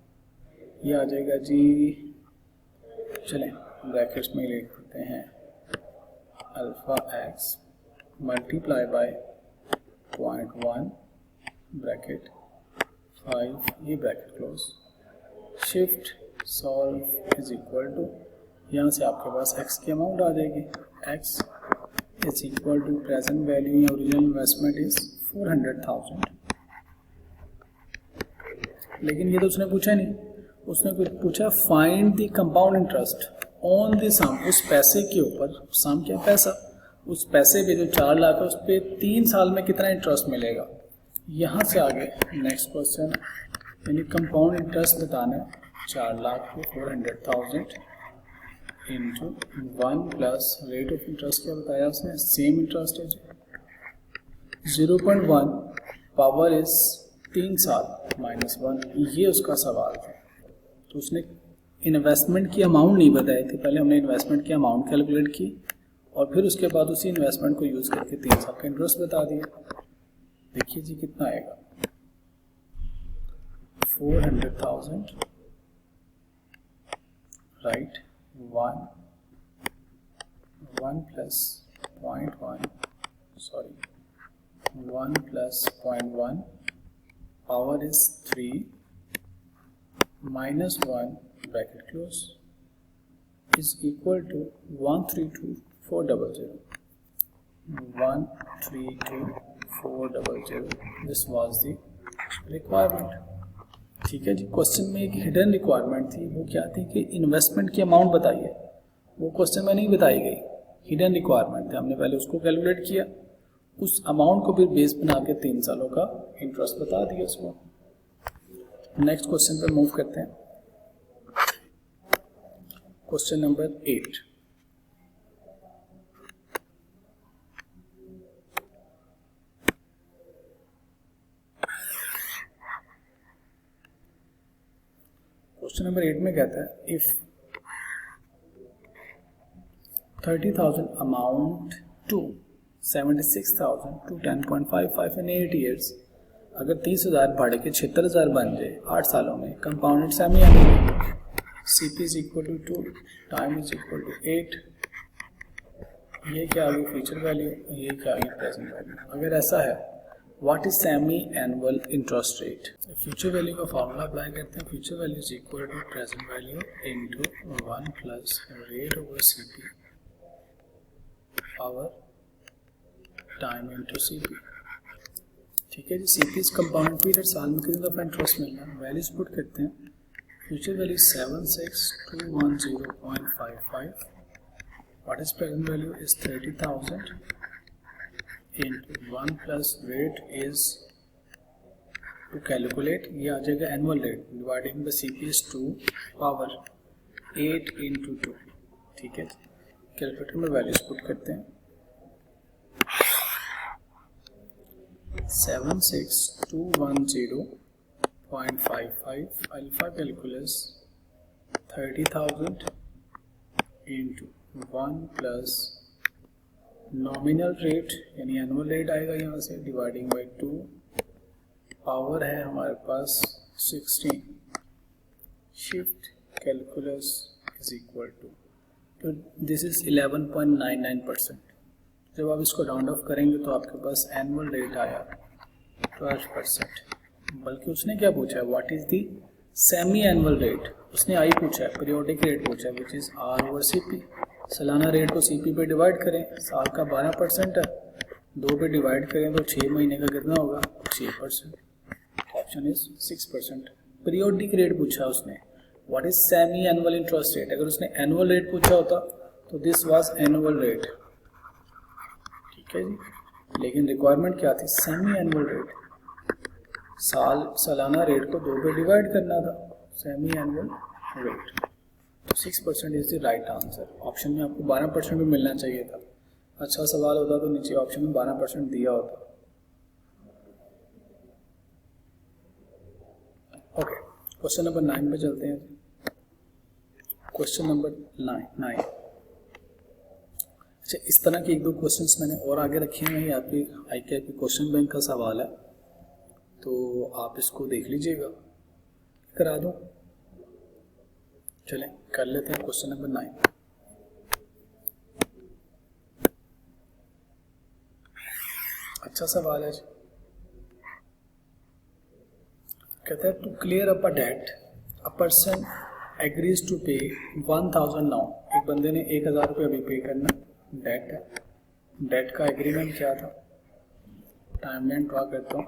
ये आ जाएगा जी, चलें ब्रैकेट्स में लिख देते हैं alpha x multiply by 0.1 bracket 5, ये bracket close, shift solve is equal to, यहाँ से आपके पास x की अमाउंट आ जाएगी। x is equal to present value या ओरिजिनल इन्वेस्टमेंट इज 400,000। लेकिन ये तो उसने पूछा नहीं, उसने कुछ पूछा find the compound interest on the sum, उस पैसे के ऊपर, सम क्या पैसा, उस पैसे पे जो 4 लाख है उस पर 3 साल में कितना इंटरेस्ट मिलेगा। यहाँ से आगे नेक्स्ट क्वेश्चन, यानी कंपाउंड इंटरेस्ट बताना है 4 लाख को 400,000 into 1 plus rate of interest क्या बताया उसने? सेम इंटरेस्ट है 0.1 पावर इज 3 साल माइनस 1, ये उसका सवाल था। तो उसने इन्वेस्टमेंट की अमाउंट नहीं बताई थी, पहले हमने इन्वेस्टमेंट की अमाउंट कैलकुलेट की और फिर उसके बाद उसी इन्वेस्टमेंट को यूज़ करके 3 साल का इंटरेस्ट बता दिया। देखिए जी कितना आएगा, 400,000 right, 1 plus 0.1 sorry 1 plus 0.1 power is 3 minus 1 bracket close is equal to 132,400 132,400। This was the requirement. ठीक है जी। क्वेश्चन में एक हिडन रिक्वायरमेंट थी, वो क्या थी कि इन्वेस्टमेंट की अमाउंट बताइए, वो क्वेश्चन में नहीं बताई गई, हिडन रिक्वायरमेंट थी। हमने पहले उसको कैलकुलेट किया, उस अमाउंट को भी बेस बना के 3 सालों का इंटरेस्ट बता दिया उसको। नेक्स्ट क्वेश्चन पे मूव करते हैं। Question number 8। क्वेश्चन नंबर 8 में कहता है if 30,000 amount to 76,000 to 10.55 in 8 years, अगर 30,000 बढ़ के 76,000 बन जाए 8 सालों में, compounded semi annual, CP is equal to 2, time is equal to 8, ये क्या आ गई फ्यूचर वैल्यू, ये क्या आ गई प्रेजेंट वैल्यू। अगर ऐसा है what is semi annual interest rate, future value का फॉर्मूला अप्लाई करते हैं। Future value is equal to present value into 1 plus rate over CP power time into CP। ठीक है जी। CP इज कंपाउंड पीरियड, साल में कितने दफा इंटरेस्ट मिलना है। वैल्यूज पुट करते हैं। Future value 76,210.55, what is present value is 30,000 into 1 plus rate is, to calculate ये आ जाएगा annual rate dividing by CP is 2 power 8 into 2। ठीक है, कैलकुलेटर में वैल्यूज पुट करते हैं। 76,210.55 alpha calculus 30,000 into 1 plus nominal rate यानी एनुअल रेट आएगा यहाँ से डिवाइडिंग बाय 2, पावर है हमारे पास 16, shift calculus is equal to, तो दिस इज 11.99%। जब आप इसको राउंड ऑफ करेंगे तो आपके पास एनुअल रेट आया 12%। बल्कि उसने क्या पूछा है what is the semi annual rate, उसने आई पूछा है, पीरियोडिक रेट पूछा है which is R over CP। सालाना रेट को CP पे डिवाइड करें, साल का 12% है, 2 पे डिवाइड करें तो 6 महीने का कितना होगा 6%। Option is 6%। पीरियोडिक रेट पूछा उसने, what is semi annual interest rate. अगर उसने एनुअल रेट पूछा होता तो दिस वाज एनुअल रेट। ठीक है जी, लेकिन रिक्वायरमेंट क्या थी, सेमी एनुअल रेट, सालाना रेट को 2 पे डिवाइड करना था, semi annual rate. 6% is the right answer. Option में आपको 12% भी मिलना चाहिए था। अच्छा सवाल होता तो नीचे ऑप्शन में 12% दिया होता। ओके, क्वेश्चन नंबर 9 पे चलते हैं। Question number 9। अच्छा, इस तरह के 1-2 क्वेश्चंस मैंने और आगे रखे हैं। ये आपकी ICAP की क्वेश्चन बैंक का सवाल है, तो आप इसको देख लीजिएगा। करा दूं? चलें कर लेते हैं क्वेश्चन नंबर 9। अच्छा सवाल है। कहता है to clear up a debt a person agrees to pay 1,000 now. एक बंदे ने 1,000 रुपये अभी पे करना, डेट है। डेट का एग्रीमेंट क्या था, टाइमलाइन ड्रॉ करता हूँ।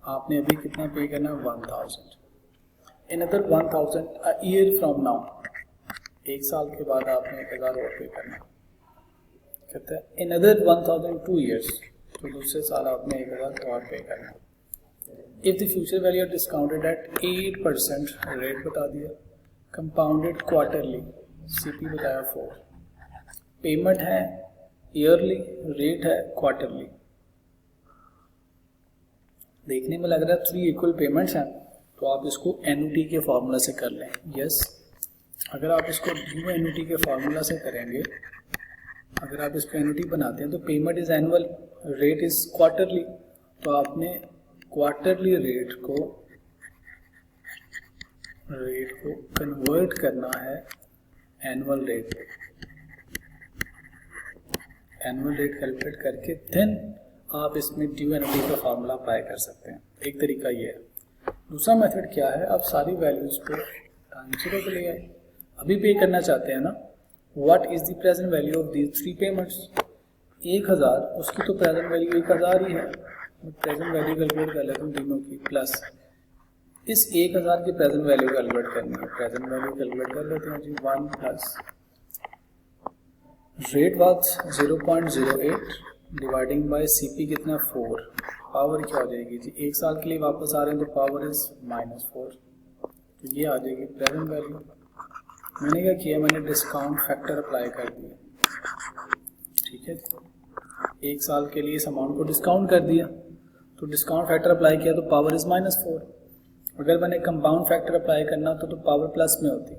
आपने अभी कितना पे करना, 1,000। Another 1,000 a year from now, 1 साल के बाद आपने 1,000 और पे करना। कहता है another 1,000 2 years, तो दूसरे साल आपने 1,000 और पे करना। If the future value are discounted at 8%, rate बता दिया, कंपाउंडेड क्वार्टरली, CP बताया 4, पेमेंट है ईयरली, रेट है क्वार्टरली। देखने में लग रहा है 3 इक्वल पेमेंट्स हैं, तो आप इसको एन्युटी के फार्मूला से कर लें। यस, अगर आप इसको ड्यू एन्युटी के फार्मूला से करेंगे, अगर आप इसको एन्युटी बनाते हैं तो payment is annual, rate is quarterly, तो आपने क्वार्टरली रेट को कन्वर्ट करना है annual rate. Annual rate calculate करके देन आप इसमें ड्यू एन्युटी का फार्मूला अप्लाई कर सकते हैं। एक तरीका ये है। दूसरा मेथड क्या है, आप सारी वैल्यूज को टाइम 0 पे ले आए। अभी पे करना चाहते हैं ना, what is the present value of these 3 payments. 1,000, उसकी तो प्रेजेंट वैल्यू 1,000 ही है। प्रेजेंट वैल्यू कैलकुलेट कर लेता हूँ तीनों की, प्लस इस 1,000 की प्रेजेंट वैल्यू कैलकुलेट करनी है। प्रेजेंट वैल्यू कैलकुलेट कर लेते हैं जी, 1 plus rate was 0.08 dividing by CP कितना 4, पावर क्या हो जाएगी जी, 1 साल के लिए वापस आ रहे हैं तो पावर इज -4, तो ये आ जाएगी प्रेजेंट वैल्यू। मैंने क्या किया, मैंने डिस्काउंट फैक्टर अप्लाई कर दिया, ठीक है, 1 साल के लिए इस अमाउंट को डिस्काउंट कर दिया, तो डिस्काउंट फैक्टर अप्लाई किया तो पावर इज -4। अगर मैंने कंपाउंड फैक्टर अप्लाई करना तो पावर प्लस में होती,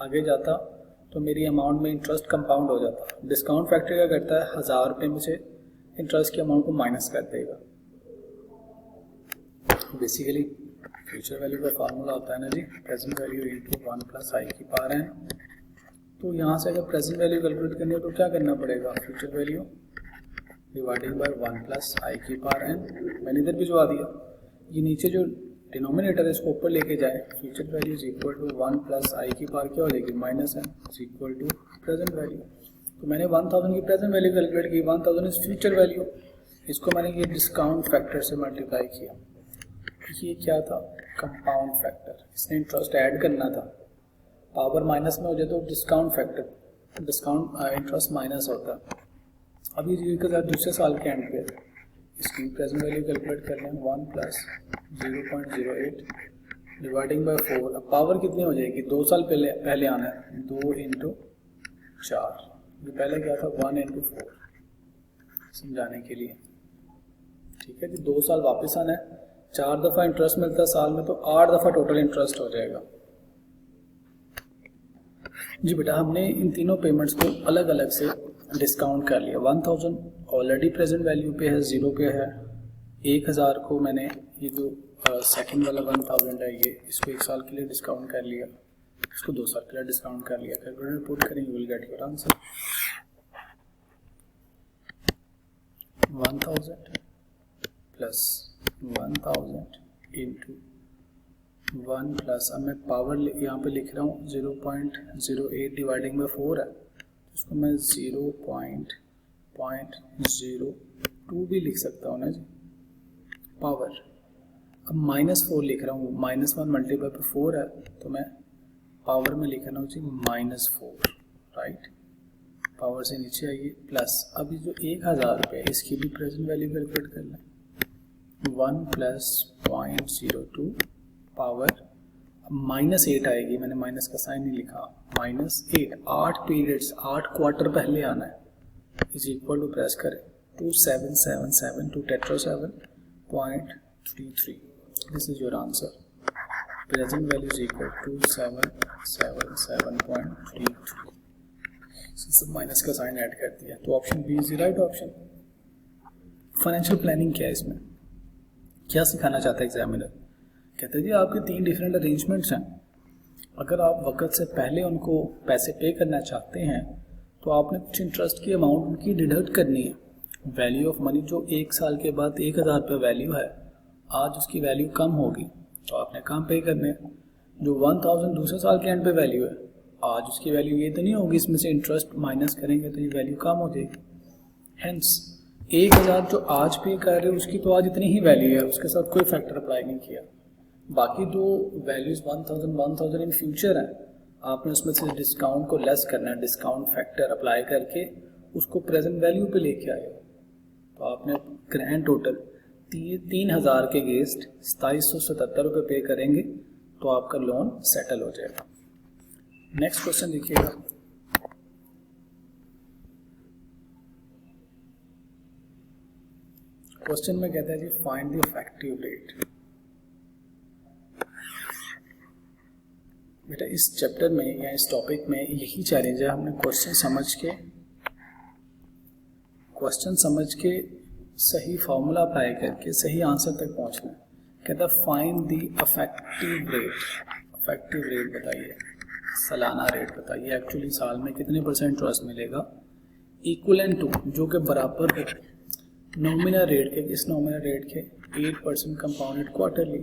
आगे जाता तो मेरी अमाउंट में इंटरेस्ट कंपाउंड हो जाता। डिस्काउंट फैक्टर क्या करता है, 1000 रुपये में से इंटरेस्ट की अमाउंट को माइनस कर देगा। बेसिकली फ्यूचर वैल्यू का फार्मूला होता है ना जी, present value into 1 plus I की पावर n। तो यहाँ से अगर प्रेजेंट वैल्यू कैलकुलेट करनी हो तो क्या करना पड़ेगा, future value dividing by 1 plus I की पावर n। मैंने इधर भिजवा दिया, ये नीचे जो डिनोमिनेटर है इसको ऊपर लेके जाए, future value is equal to 1 plus I की पावर क्या हो जाएगी -n is equal to present value. तो मैंने 1000 की प्रेजेंट वैल्यू कैलकुलेट की, 1000 इज फ्यूचर वैल्यू, इसको मैंने ये डिस्काउंट फैक्टर से मल्टीप्लाई किया। ये क्या था, कंपाउंड फैक्टर, इसने इंटरेस्ट ऐड करना था, पावर माइनस में हो जाए तो discount factor, discount interest minus होता। अभी दूसरे साल के एंड पे इसकी प्रेजेंट वैल्यू कैलकुलेट कर लें, 1 प्लस 0.08 डिवाइडिंग बाय 4। अब पावर कितनी हो जाएगी, 2 साल पहले आना है, 2 इंटू 4, ये पहले क्या था 1 इंटू 4, समझाने के लिए, ठीक है जी। 2 साल वापस आना है, 4 दफ़ा इंटरेस्ट मिलता है साल में, तो 8 दफ़ा टोटल इंटरेस्ट हो जाएगा जी। बेटा हमने इन तीनों पेमेंट्स को अलग अलग से डिस्काउंट कर लिया। 1000 ऑलरेडी प्रेजेंट वैल्यू पे है, 0 पे है। 1000 को मैंने ये जो सेकंड वाला 1000 है ये, इसको 1 साल के लिए डिस्काउंट कर लिया, इसको 2 साल के लिए डिस्काउंट कर लिया। कैलकुलेटर पुट करें, you will get your answer 1000 plus 1000 into 1 plus, अब मैं पावर यहाँ पे लिख रहा हूँ 0.08 डिवाइडिंग बाय 4 है, इसको मैं 0.02 भी लिख सकता हूँ ना जी, पावर। अब -4 लिख रहा हूँ, -1 मल्टीप्लाई पे 4 है, तो मैं पावर में लिख रहा हूँ जी -4, राइट, पावर से नीचे आइए, प्लस अभी जो 1000 रुपये इसकी भी प्रेजेंट वैल्यू कैलकुलेट कर लें, 1 प्लस 0.02 पावर, -8 आएगी, मैंने माइनस का साइन नहीं लिखा, -8, 8 पीरियड्स, 8 क्वार्टर पहले आना है, इज इक्वल टू प्रेस करें 2777 टू टेट्रा 7.33, this is your answer. Present value is equal to 2777.33, सब माइनस का साइन ऐड कर दिया, तो option B is the right option. Financial planning क्या है, इसमें क्या सिखाना चाहता है एग्जामिनर, कहते हैं जी आपके 3 डिफरेंट अरेंजमेंट्स हैं, अगर आप वक्त से पहले उनको पैसे पे करना चाहते हैं तो आपने कुछ इंटरेस्ट की अमाउंट उनकी डिडक्ट करनी है। वैल्यू ऑफ मनी जो 1 साल के बाद 1000 रुपये वैल्यू है, आज उसकी वैल्यू कम होगी तो आपने कम पे करने। जो 1000 दूसरे साल के एंड पे वैल्यू है, आज उसकी वैल्यू ये तो नहीं होगी, इसमें से इंटरेस्ट माइनस करेंगे तो ये वैल्यू कम हो जाएगी। हेंस 1000 जो आज पे कर रहे हो उसकी तो आज इतनी ही वैल्यू है, उसके साथ कोई फैक्टर अप्लाई नहीं किया। बाकी दो वैल्यूज 1000 इन फ्यूचर है, आपने उसमें से डिस्काउंट को लेस करना है, डिस्काउंट फैक्टर अप्लाई करके उसको प्रेजेंट वैल्यू पे लेके आए, तो आपने ग्रैंड टोटल 3000 के अगेंस्ट 2777 रुपये पे करेंगे तो आपका लोन सेटल हो जाएगा। नेक्स्ट क्वेश्चन देखिएगा, क्वेश्चन में कहता है जी फाइंड द इफेक्टिव रेट। बेटा इस चैप्टर में या इस टॉपिक में यही चैलेंज है, हमने क्वेश्चन समझ के सही फॉर्मूला अप्लाई करके सही आंसर तक पहुंचना है। कहता है find the effective rate. Effective rate बताइए, सालाना रेट बताइए, एक्चुअली साल में कितने % इंटरेस्ट मिलेगा, इक्वलेंट टू जो कि बराबर है नॉमिनल रेट के। किस नॉमिनल रेट के, 8% compounded quarterly.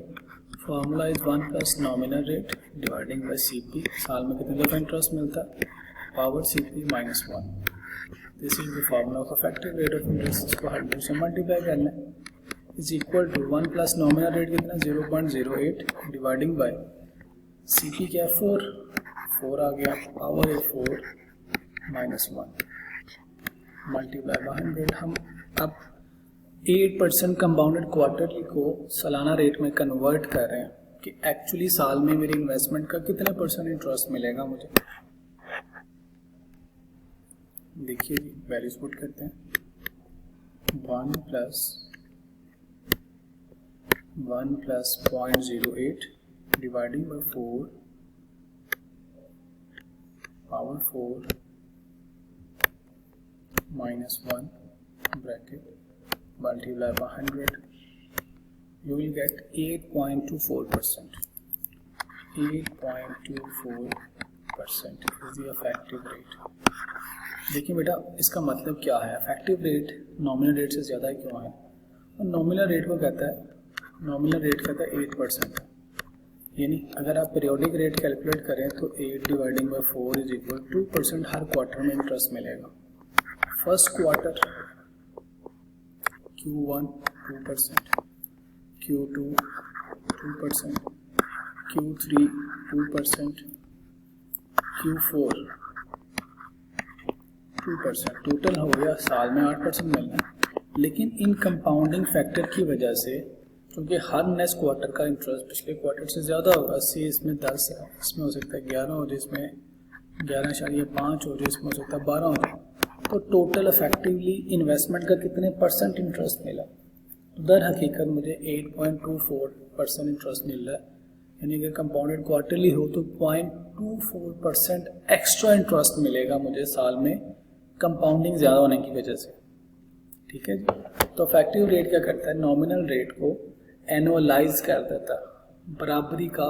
Formula is 1 plus nominal rate dividing by CP, साल में कितने दफा इंटरेस्ट मिलता है, power CP -1। This is the formula of effective rate of interest. इसको हर टू से मल्टीप्लाई करना है, is equal to 1 plus nominal rate कितना 0.08 डिवाइडिंग बाय CP क्या है 4 आ गया, पावर है 4 -1। Multiply by 100। हम अब 8% कंपाउंडेड क्वार्टरली को सालाना रेट में कन्वर्ट कर रहे हैं कि एक्चुअली साल में मेरी इन्वेस्टमेंट का कितने % इंटरेस्ट मिलेगा मुझे। देखिए जी, वैल्यूज पुट करते हैं। 1 plus 0.08 dividing by 4 power 4 minus 1 bracket multiply by 100, you will get 8.24%. 8.24% is the effective rate. देखिए बेटा, इसका मतलब क्या है? इफेक्टिव रेट नॉमिनल रेट से ज़्यादा क्यों है? और नॉमिनल रेट को कहता है 8%। यानी अगर आप पीरियोडिक रेट कैलकुलेट करें तो 8 dividing by 4 is equal 2% her quarter में इंटरेस्ट मिलेगा। First quarter Q1 2%, Q2 2%, Q3 2%, Q4 2%। Total हो गया साल में 8% मिलना है। लेकिन इन कंपाउंडिंग फैक्टर की वजह से, क्योंकि हर नेक्स्ट क्वार्टर का इंटरेस्ट पिछले क्वार्टर से ज़्यादा होगा, सी इसमें 10 है, इसमें हो सकता है 11 हो जाए, इसमें 11.5 हो जाए, इसमें हो सकता है 12 हो जाए, तो टोटल इफेक्टिवली इन्वेस्टमेंट का कितने % इंटरेस्ट मिला? तो दर हकीकत मुझे 8.24% इंटरेस्ट मिल रहा है। यानी कि कंपाउंडेड क्वार्टरली हो तो 0.24% एक्स्ट्रा इंटरेस्ट मिलेगा मुझे साल में, कंपाउंडिंग ज़्यादा होने की वजह से। ठीक है जी। तो इफेक्टिव रेट क्या करता है? नॉमिनल रेट को एनुअलाइज कर देता है, बराबरी का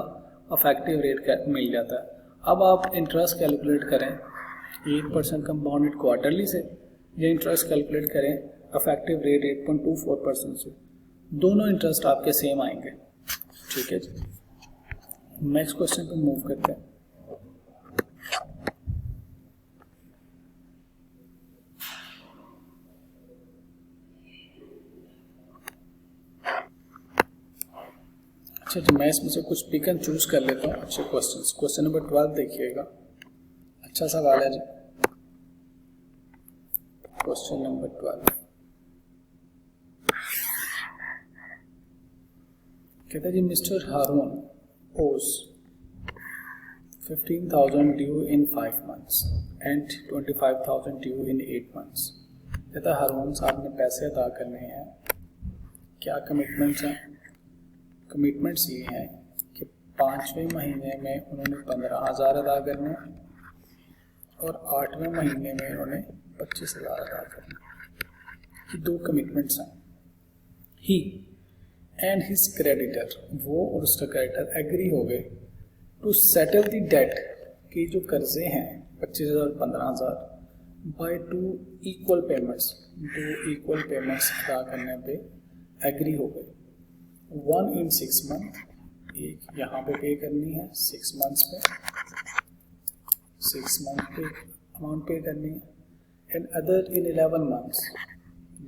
इफेक्टिव रेट मिल जाता है। अब आप इंटरेस्ट कैलकुलेट करें 8% कंपाउंडेड क्वार्टरली से, या इंटरेस्ट कैलकुलेट करें इफेक्टिव रेट 8.24% से, दोनों इंटरेस्ट आपके सेम आएंगे। ठीक है जी। नेक्स्ट क्वेश्चन पे मूव करते हैं। अच्छा जी, मैं इसमें से कुछ पिक एंड चूज कर लेता हूँ अच्छे क्वेश्चंस। क्वेश्चन नंबर 12 देखिएगा, अच्छा सवाल है जी। क्वेश्चन नंबर 12 कहता है जी, mister Haroon owes 15,000 due in 5 months and 25,000 due in 8 months। कहता है हारून साहब ने पैसे अदा करने हैं, क्या कमिटमेंट्स हैं? कमिटमेंट्स ये हैं कि 5वें महीने में उन्होंने 15,000 अदा करने हैं और 8वें महीने में उन्होंने 25,000 अदा करने। ये 2 कमिटमेंट्स हैं। ही एंड हिज क्रेडिटर, वो और उसका क्रेडिटर एग्री हो गए टू सेटल द डेट, कि जो कर्जे हैं 25,000 और 15,000 by 2 equal payments, 2 equal payments अदा करने पे एग्री हो गए। 1 in 6 month, एक यहाँ पे करनी है 6 months पे, 6 month पे अमाउंट पे करनी है, एंड अदर इन 11 months,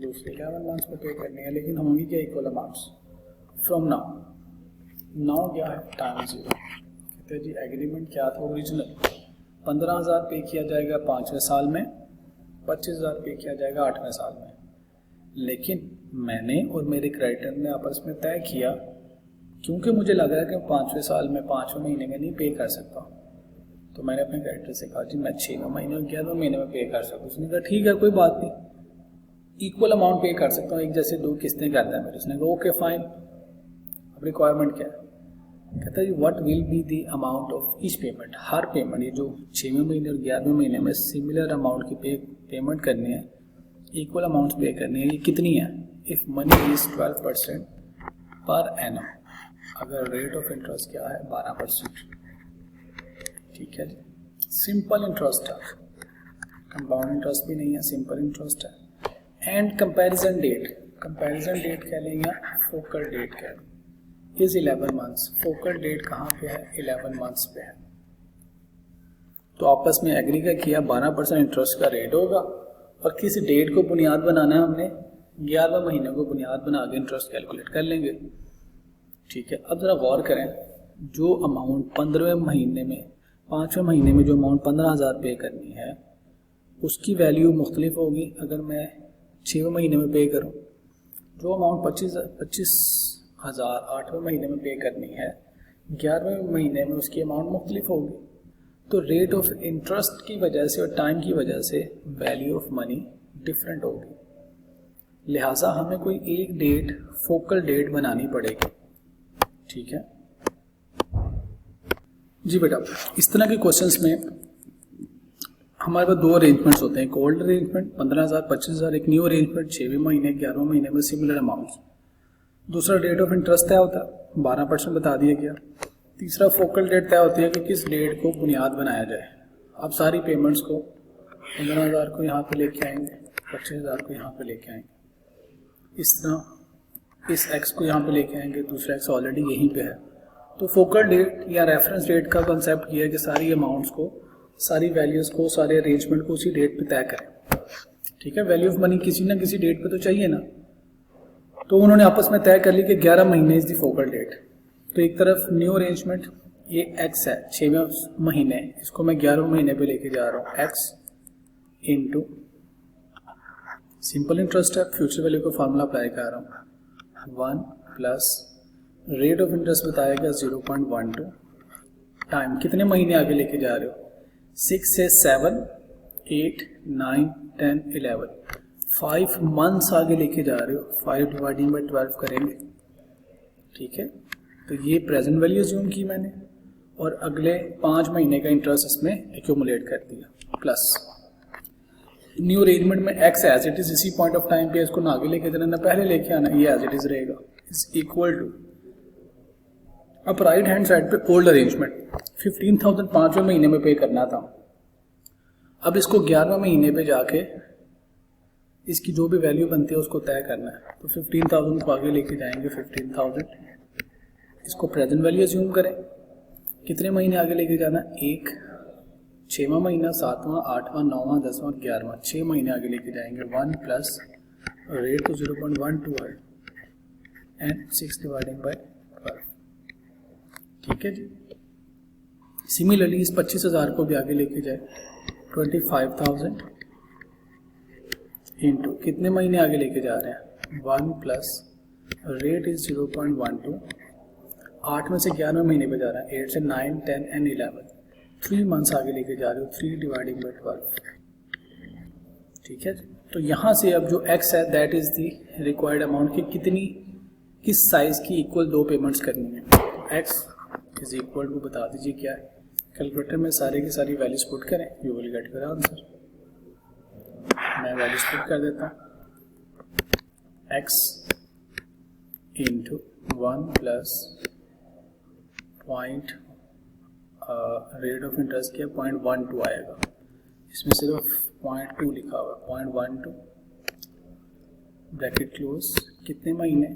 दूसरे 11 months पे करनी है। लेकिन होंगी क्या? इक्वल अमाउंट्स फ्रॉम नाउ क्या है? टाइम 0। कहते हैं जी एग्रीमेंट क्या था ओरिजिनल? 15,000 पे किया जाएगा 5वें साल में, 25,000 पे किया जाएगा 8वें साल में। लेकिन मैंने और मेरे क्रेडिटर ने आपस में तय किया, क्योंकि मुझे लग रहा है कि 5वें साल में 5वें महीने में नहीं पे कर सकता, तो मैंने अपने क्रेडिटर से कहा जी मैं 6वें महीने और 11वें महीने में पे कर सकता हूँ। उसने कहा ठीक है कोई बात नहीं, इक्वल अमाउंट पे कर सकता हूँ, एक जैसे 2 किस्तें करता है मेरे। उसने कहा ओके फाइन। अब रिक्वायरमेंट क्या है? कहता है what will be the amount of each payment, her payment, ये जो 6वें महीने और 11वें महीने में सिमिलर अमाउंट की पेमेंट करनी है, इक्वल अमाउंट पे करनी है, ये कितनी है? If money is 12% per annum, अगर रेट ऑफ इंटरेस्ट क्या है? 12%। ठीक है जी, सिंपल इंटरेस्ट है, कंपाउंड इंटरेस्ट भी नहीं है, सिंपल इंटरेस्ट है। And comparison date, comparison date कह लेंगे, फोकल डेट कह लेंगे, इज 11 मंथ्स। फोकल डेट कहाँ पे है? 11 मंथ्स पे है। तो आपस में एग्री का किया 12% इंटरेस्ट का रेट होगा, और किसी डेट को बुनियाद बनाना है हमने, 11वें महीने को बुनियाद बना के इंटरेस्ट कैलकुलेट कर लेंगे। ठीक है, अब ज़रा गौर करें, जो अमाउंट 15वें महीने में, 5वें महीने में जो अमाउंट 15,000 पे करनी है, उसकी वैल्यू मुख्तलिफ होगी। अगर मैं 6वें महीने में पे करूँ, जो अमाउंट 25,000 8वें महीने में पे करनी है, 11वें महीने में उसकी अमाउंट मुख्तलिफ होगी। तो रेट ऑफ इंटरेस्ट की वजह से और टाइम की वजह से वैल्यू ऑफ मनी डिफरेंट होगी। लिहाजा हमें कोई एक डेट, फोकल डेट बनानी पड़ेगी। ठीक है जी बेटा, इस तरह के क्वेश्चंस में हमारे पास 2 अरेंजमेंट्स होते हैं। एक ओल्ड अरेंजमेंट 15,000 25,000, एक न्यू अरेंजमेंट 6वें महीने 11वें महीने में सिमिलर अमाउंट्स। दूसरा रेट ऑफ इंटरेस्ट तय होता है, 12% बता दिया गया। तीसरा फोकल डेट तय होती है कि किस डेट को बुनियाद बनाया जाए। अब सारी पेमेंट्स को 15,000 को यहाँ पे लेके आएंगे, 25,000 को यहाँ पे लेके आएंगे, इस तरह इस एक्स को यहाँ पे लेके आएंगे, दूसरा एक्स ऑलरेडी यहीं पे है। तो फोकल डेट या रेफरेंस डेट का कंसेप्ट ये है कि सारी अमाउंट्स को, सारी वैल्यूज़ को, सारे अरेंजमेंट को उसी डेट पे तय करें। ठीक है, वैल्यू ऑफ मनी किसी ना किसी डेट पे तो चाहिए ना। तो उन्होंने आपस में तय कर ली कि 11 महीने इज द फोकल डेट। तो एक तरफ न्यू अरेंजमेंट, ये एक्स है 6वें महीने, इसको मैं 11वें महीने पे लेके जा रहा हूँ। एक्स इंटू सिंपल इंटरेस्ट है, फ्यूचर वैल्यू का फार्मूला अप्लाई कर रहा हूँ, 1 प्लस रेट ऑफ इंटरेस्ट बताया गया 0.12, टाइम कितने महीने आगे लेके जा रहे हो, 6 से 7 8 9 10 11, 5 मंथ्स आगे लेके जा रहे हो। 5 डिवाइडिंग बाई 12 करेंगे। ठीक है, तो ये प्रेजेंट वैल्यू अज्यूम की मैंने और अगले 5 महीने का इंटरेस्ट इसमें एक्यूमुलेट कर दिया। प्लस न्यू अरेंजमेंट में एक्स एज इट इज इसी पॉइंट ऑफ टाइम पे इसको ना आगे लेके जाना ना पहले लेके आना, ये एज इट इज रहेगा, इज इक्वल टू। अब राइट हैंड साइड पे ओल्ड अरेंजमेंट 15,000 5वें महीने में पे करना था। अब इसको 11वें महीने पे जाके इसकी जो भी वैल्यू बनती है उसको तय करना है। तो 15,000 को आगे लेके जाएंगे, 15,000 इसको प्रेजेंट वैल्यू अज्यूम करें। कितने महीने आगे लेके जाना, 1 6वां महीना, 7वां 8वां 9वां 10वां 11वां, 6 महीने आगे लेके जाएंगे। 1 प्लस रेट तो 0.12 है एंड 6 डिवाइडिंग बाई 12। ठीक है जी। सिमिलरली इस 25,000 को भी आगे लेके जाए, 25,000 इंटू कितने महीने आगे लेके जा रहे हैं, 1 प्लस रेट इज 0.12, 8 में से 11वें महीने पे जा रहा है, 8 से 9 10 एंड 11, 3 मंथ्स आगे लेके जा रहे हो, 3 डिवाइडिंग बाई 12। ठीक है, तो यहाँ से अब जो x है that is the required amount की कितनी, किस साइज की इक्वल 2 पेमेंट्स करनी है। x इज इक्वल टू बता दीजिए क्या है, कैलकुलेटर में सारे की सारी वैल्यूज पुट करें, you will get your answer. मैं वैल्यूज पुट कर देता हूँ, x into 1 plus point rate of interest किया 0.12 आएगा, इसमें सिर्फ 0.2 लिखा हुआ, 0.12 ब्रैकेट क्लोज, कितने महीने,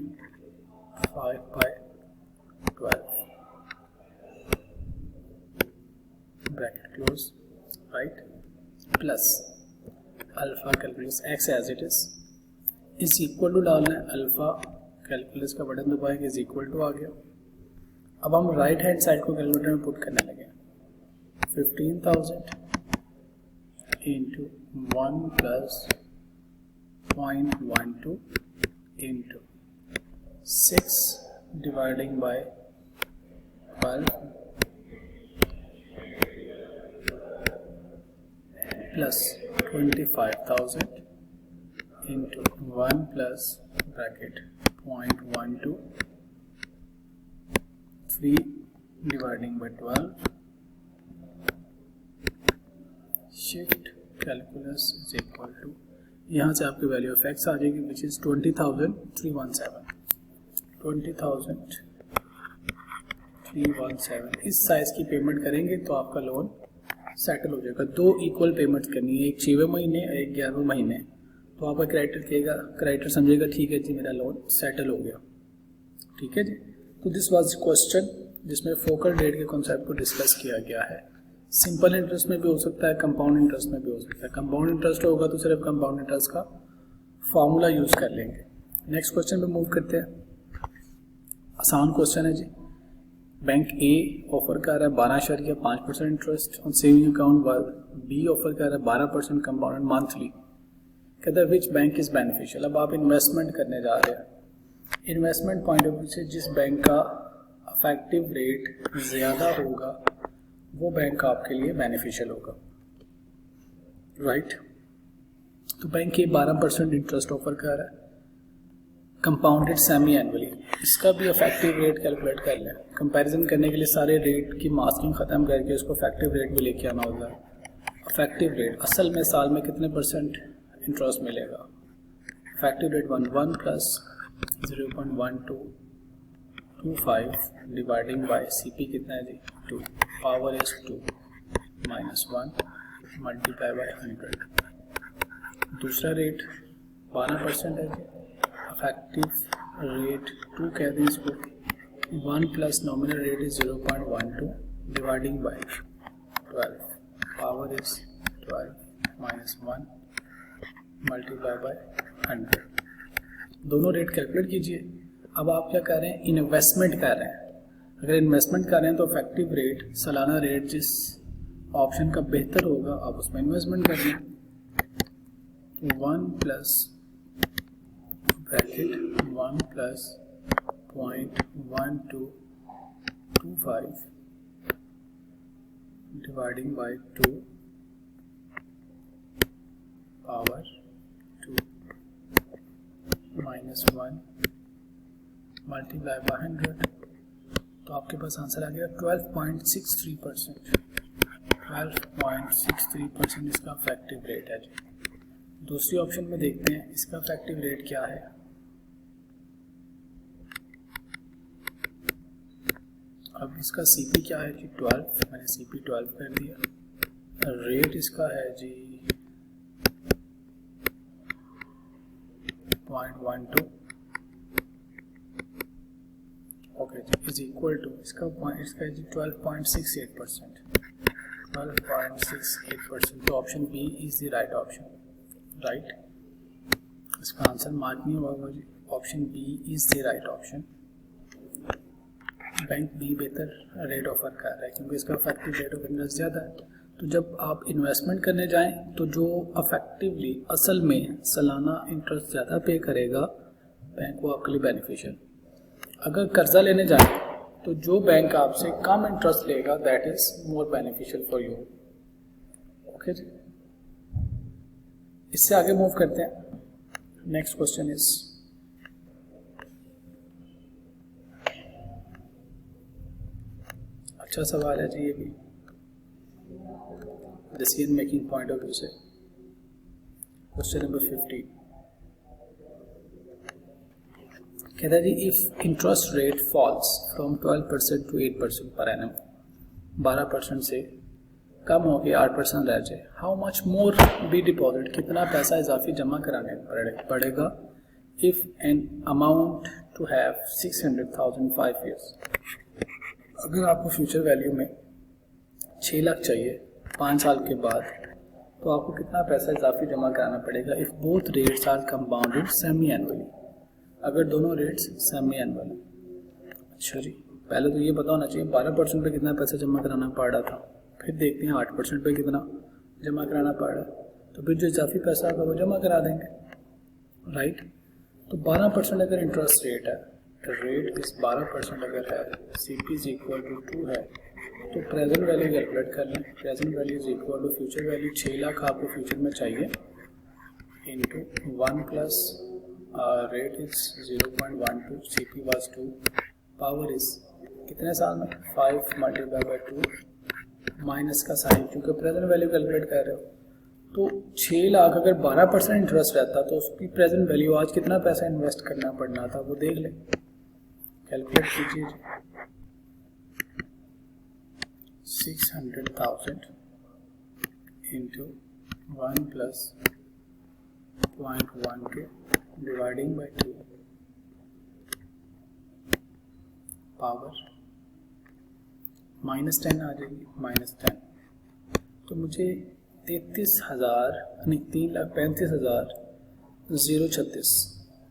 5/12 bracket close, right, plus alpha calculus x as it is equal to डालना है, अल्फा कैलकुलस का बटन दबाएंगे, इज इक्वल टू आ गया। अब हम राइट हैंड साइड को कैलकुलेटर में पुट करने लगे, 15,000 into 1 plus 0.12 into 6 dividing by 12 plus 25,000 into 1 plus bracket 0.12 3 dividing by 12 shift calculus is equal to, यहाँ से आपकी वैल्यू ऑफ एक्स आ जाएगी विच इज 20,317। 20,317 इस साइज की पेमेंट करेंगे तो आपका लोन सेटल हो जाएगा। 2 इक्वल पेमेंट्स करनी है, एक 6वें महीने और एक 11वें महीने, तो आपका क्रेडिटर समझेगा ठीक है जी मेरा लोन सेटल हो गया। ठीक है जी। तो दिस वाज क्वेश्चन जिसमें फोकल डेट के कॉन्सेप्ट को डिस्कस किया गया है। सिंपल इंटरेस्ट में भी हो सकता है, कंपाउंड इंटरेस्ट में भी हो सकता है। कंपाउंड इंटरेस्ट होगा तो सिर्फ कंपाउंड इंटरेस्ट का फॉर्मूला यूज कर लेंगे। नेक्स्ट क्वेश्चन पे मूव करते हैं। आसान क्वेश्चन है जी। बैंक ए ऑफर कर रहा है 12.5% इंटरेस्ट ऑन सेविंग अकाउंट बी ऑफर कर रहा है 12% कंपाउंडेड मंथली। कहता है विच बैंक इज बेनिफिशियल। अब आप इन्वेस्टमेंट करने जा रहे हैं। इन्वेस्टमेंट पॉइंट ऑफ व्यू से जिस बैंक का अफेक्टिव रेट ज़्यादा होगा वो बैंक आपके लिए बेनिफिशियल होगा, राइट। तो बैंक ये 12% इंटरेस्ट ऑफर कर रहा है कंपाउंडेड सेमी एनुअली। इसका भी इफेक्टिव रेट कैलकुलेट कर लें। कंपैरिजन करने के लिए सारे रेट की मास्किंग ख़त्म करके उसको इफेक्टिव रेट भी लेके आना होता है। इफेक्टिव रेट असल में साल में कितने परसेंट इंटरेस्ट मिलेगा। Effective rate 1 plus 0.1225 dividing by CP कितना है जी 2 power is 2 minus 1 multiply by 100। दूसरा रेट 12% है जी। इफेक्टिव रेट 2 कह दें इसको। 1 plus nominal rate is 0.12 dividing by 12 power is 12 minus 1 multiply by 100। दोनों रेट कैलकुलेट कीजिए। अब आप क्या कर रहे हैं, इन्वेस्टमेंट कर रहे हैं। अगर इन्वेस्टमेंट कर रहे हैं तो इफेक्टिव रेट सालाना रेट जिस ऑप्शन का बेहतर होगा आप उसमें इन्वेस्टमेंट कर लें। 1 plus bracket 1 plus 0.1225 dividing by 2 power 2 minus 1 multiply by 100। तो आपके पास आंसर आ गया 12.63%। 12.63% इसका इफेक्टिव रेट है जी। दूसरी ऑप्शन में देखते हैं इसका इफेक्टिव रेट क्या है। अब इसका CP क्या है जी 12, मैंने CP 12 कर दिया। रेट इसका है जी 0.12 ओके जी इज इक्वल टू इसका है जी 12.68%। 12.68%। तो option B is the right option, right. इसका आंसर मार्क नहीं होगा जी। Option B is the right option. Bank B बेहतर रेट ऑफर कर रहा है क्योंकि इसका इफेक्टिव रेट ऑफ इंटरेस्ट ज़्यादा है। तो जब आप इन्वेस्टमेंट करने जाएं तो जो अफेक्टिवली असल में सालाना इंटरेस्ट ज़्यादा पे करेगा बैंक वो आपके लिए बेनिफिशियल। अगर कर्जा लेने जाएं तो जो बैंक आपसे कम इंटरेस्ट लेगा that is more beneficial for you, okay जी। इससे आगे मूव करते हैं। नेक्स्ट क्वेश्चन इज अच्छा सवाल है जी ये भी decision making point of view से। क्वेश्चन नंबर 50 कहता है जी if interest rate falls from 12% to 8% per annum, 12% से कम हो के 8% रह जाए, how much more be deposit, कितना पैसा इजाफी जमा कराने पड़ेगा if an amount to have 600,000 5 years। अगर आपको फ्यूचर वैल्यू में 6 लाख चाहिए 5 साल के बाद तो आपको कितना पैसा इजाफी जमा कराना पड़ेगा if both rates are compounded semi annually, अगर दोनों रेट्स सेमी एनुअल। अच्छा जी पहले तो ये पता होना चाहिए 12% पे कितना पैसा जमा कराना पड़ रहा था, फिर देखते हैं 8% पे कितना जमा कराना पड़ रहा है, तो फिर जो इजाफी पैसा होगा वो जमा करा देंगे, राइट। तो 12% अगर इंटरेस्ट रेट है, रेट इस 12% अगर है, CP इज इक्वल टू 2 है, तो प्रेजेंट वैल्यू कैलकुलेट कर लें। Present value is equal to future value 6 lakh आपको फ्यूचर में चाहिए into 1 plus rate is 0.12, CP was 2, power is कितने साल में 5 मल्टीप्लाई बाय 2 माइनस का साइन, क्योंकि प्रेजेंट वैल्यू कैलकुलेट कर रहे हो। तो 6 लाख अगर 12% इंटरेस्ट रहता तो उसकी प्रेजेंट वैल्यू आज कितना पैसा इन्वेस्ट करना पड़ना था वो देख लें, कैलकुलेट कीजिए। 600,000 into 1 plus 0.12 dividing by 2 power -10 आ जाएगी, -10। तो मुझे 33,000 नहीं 3,35,036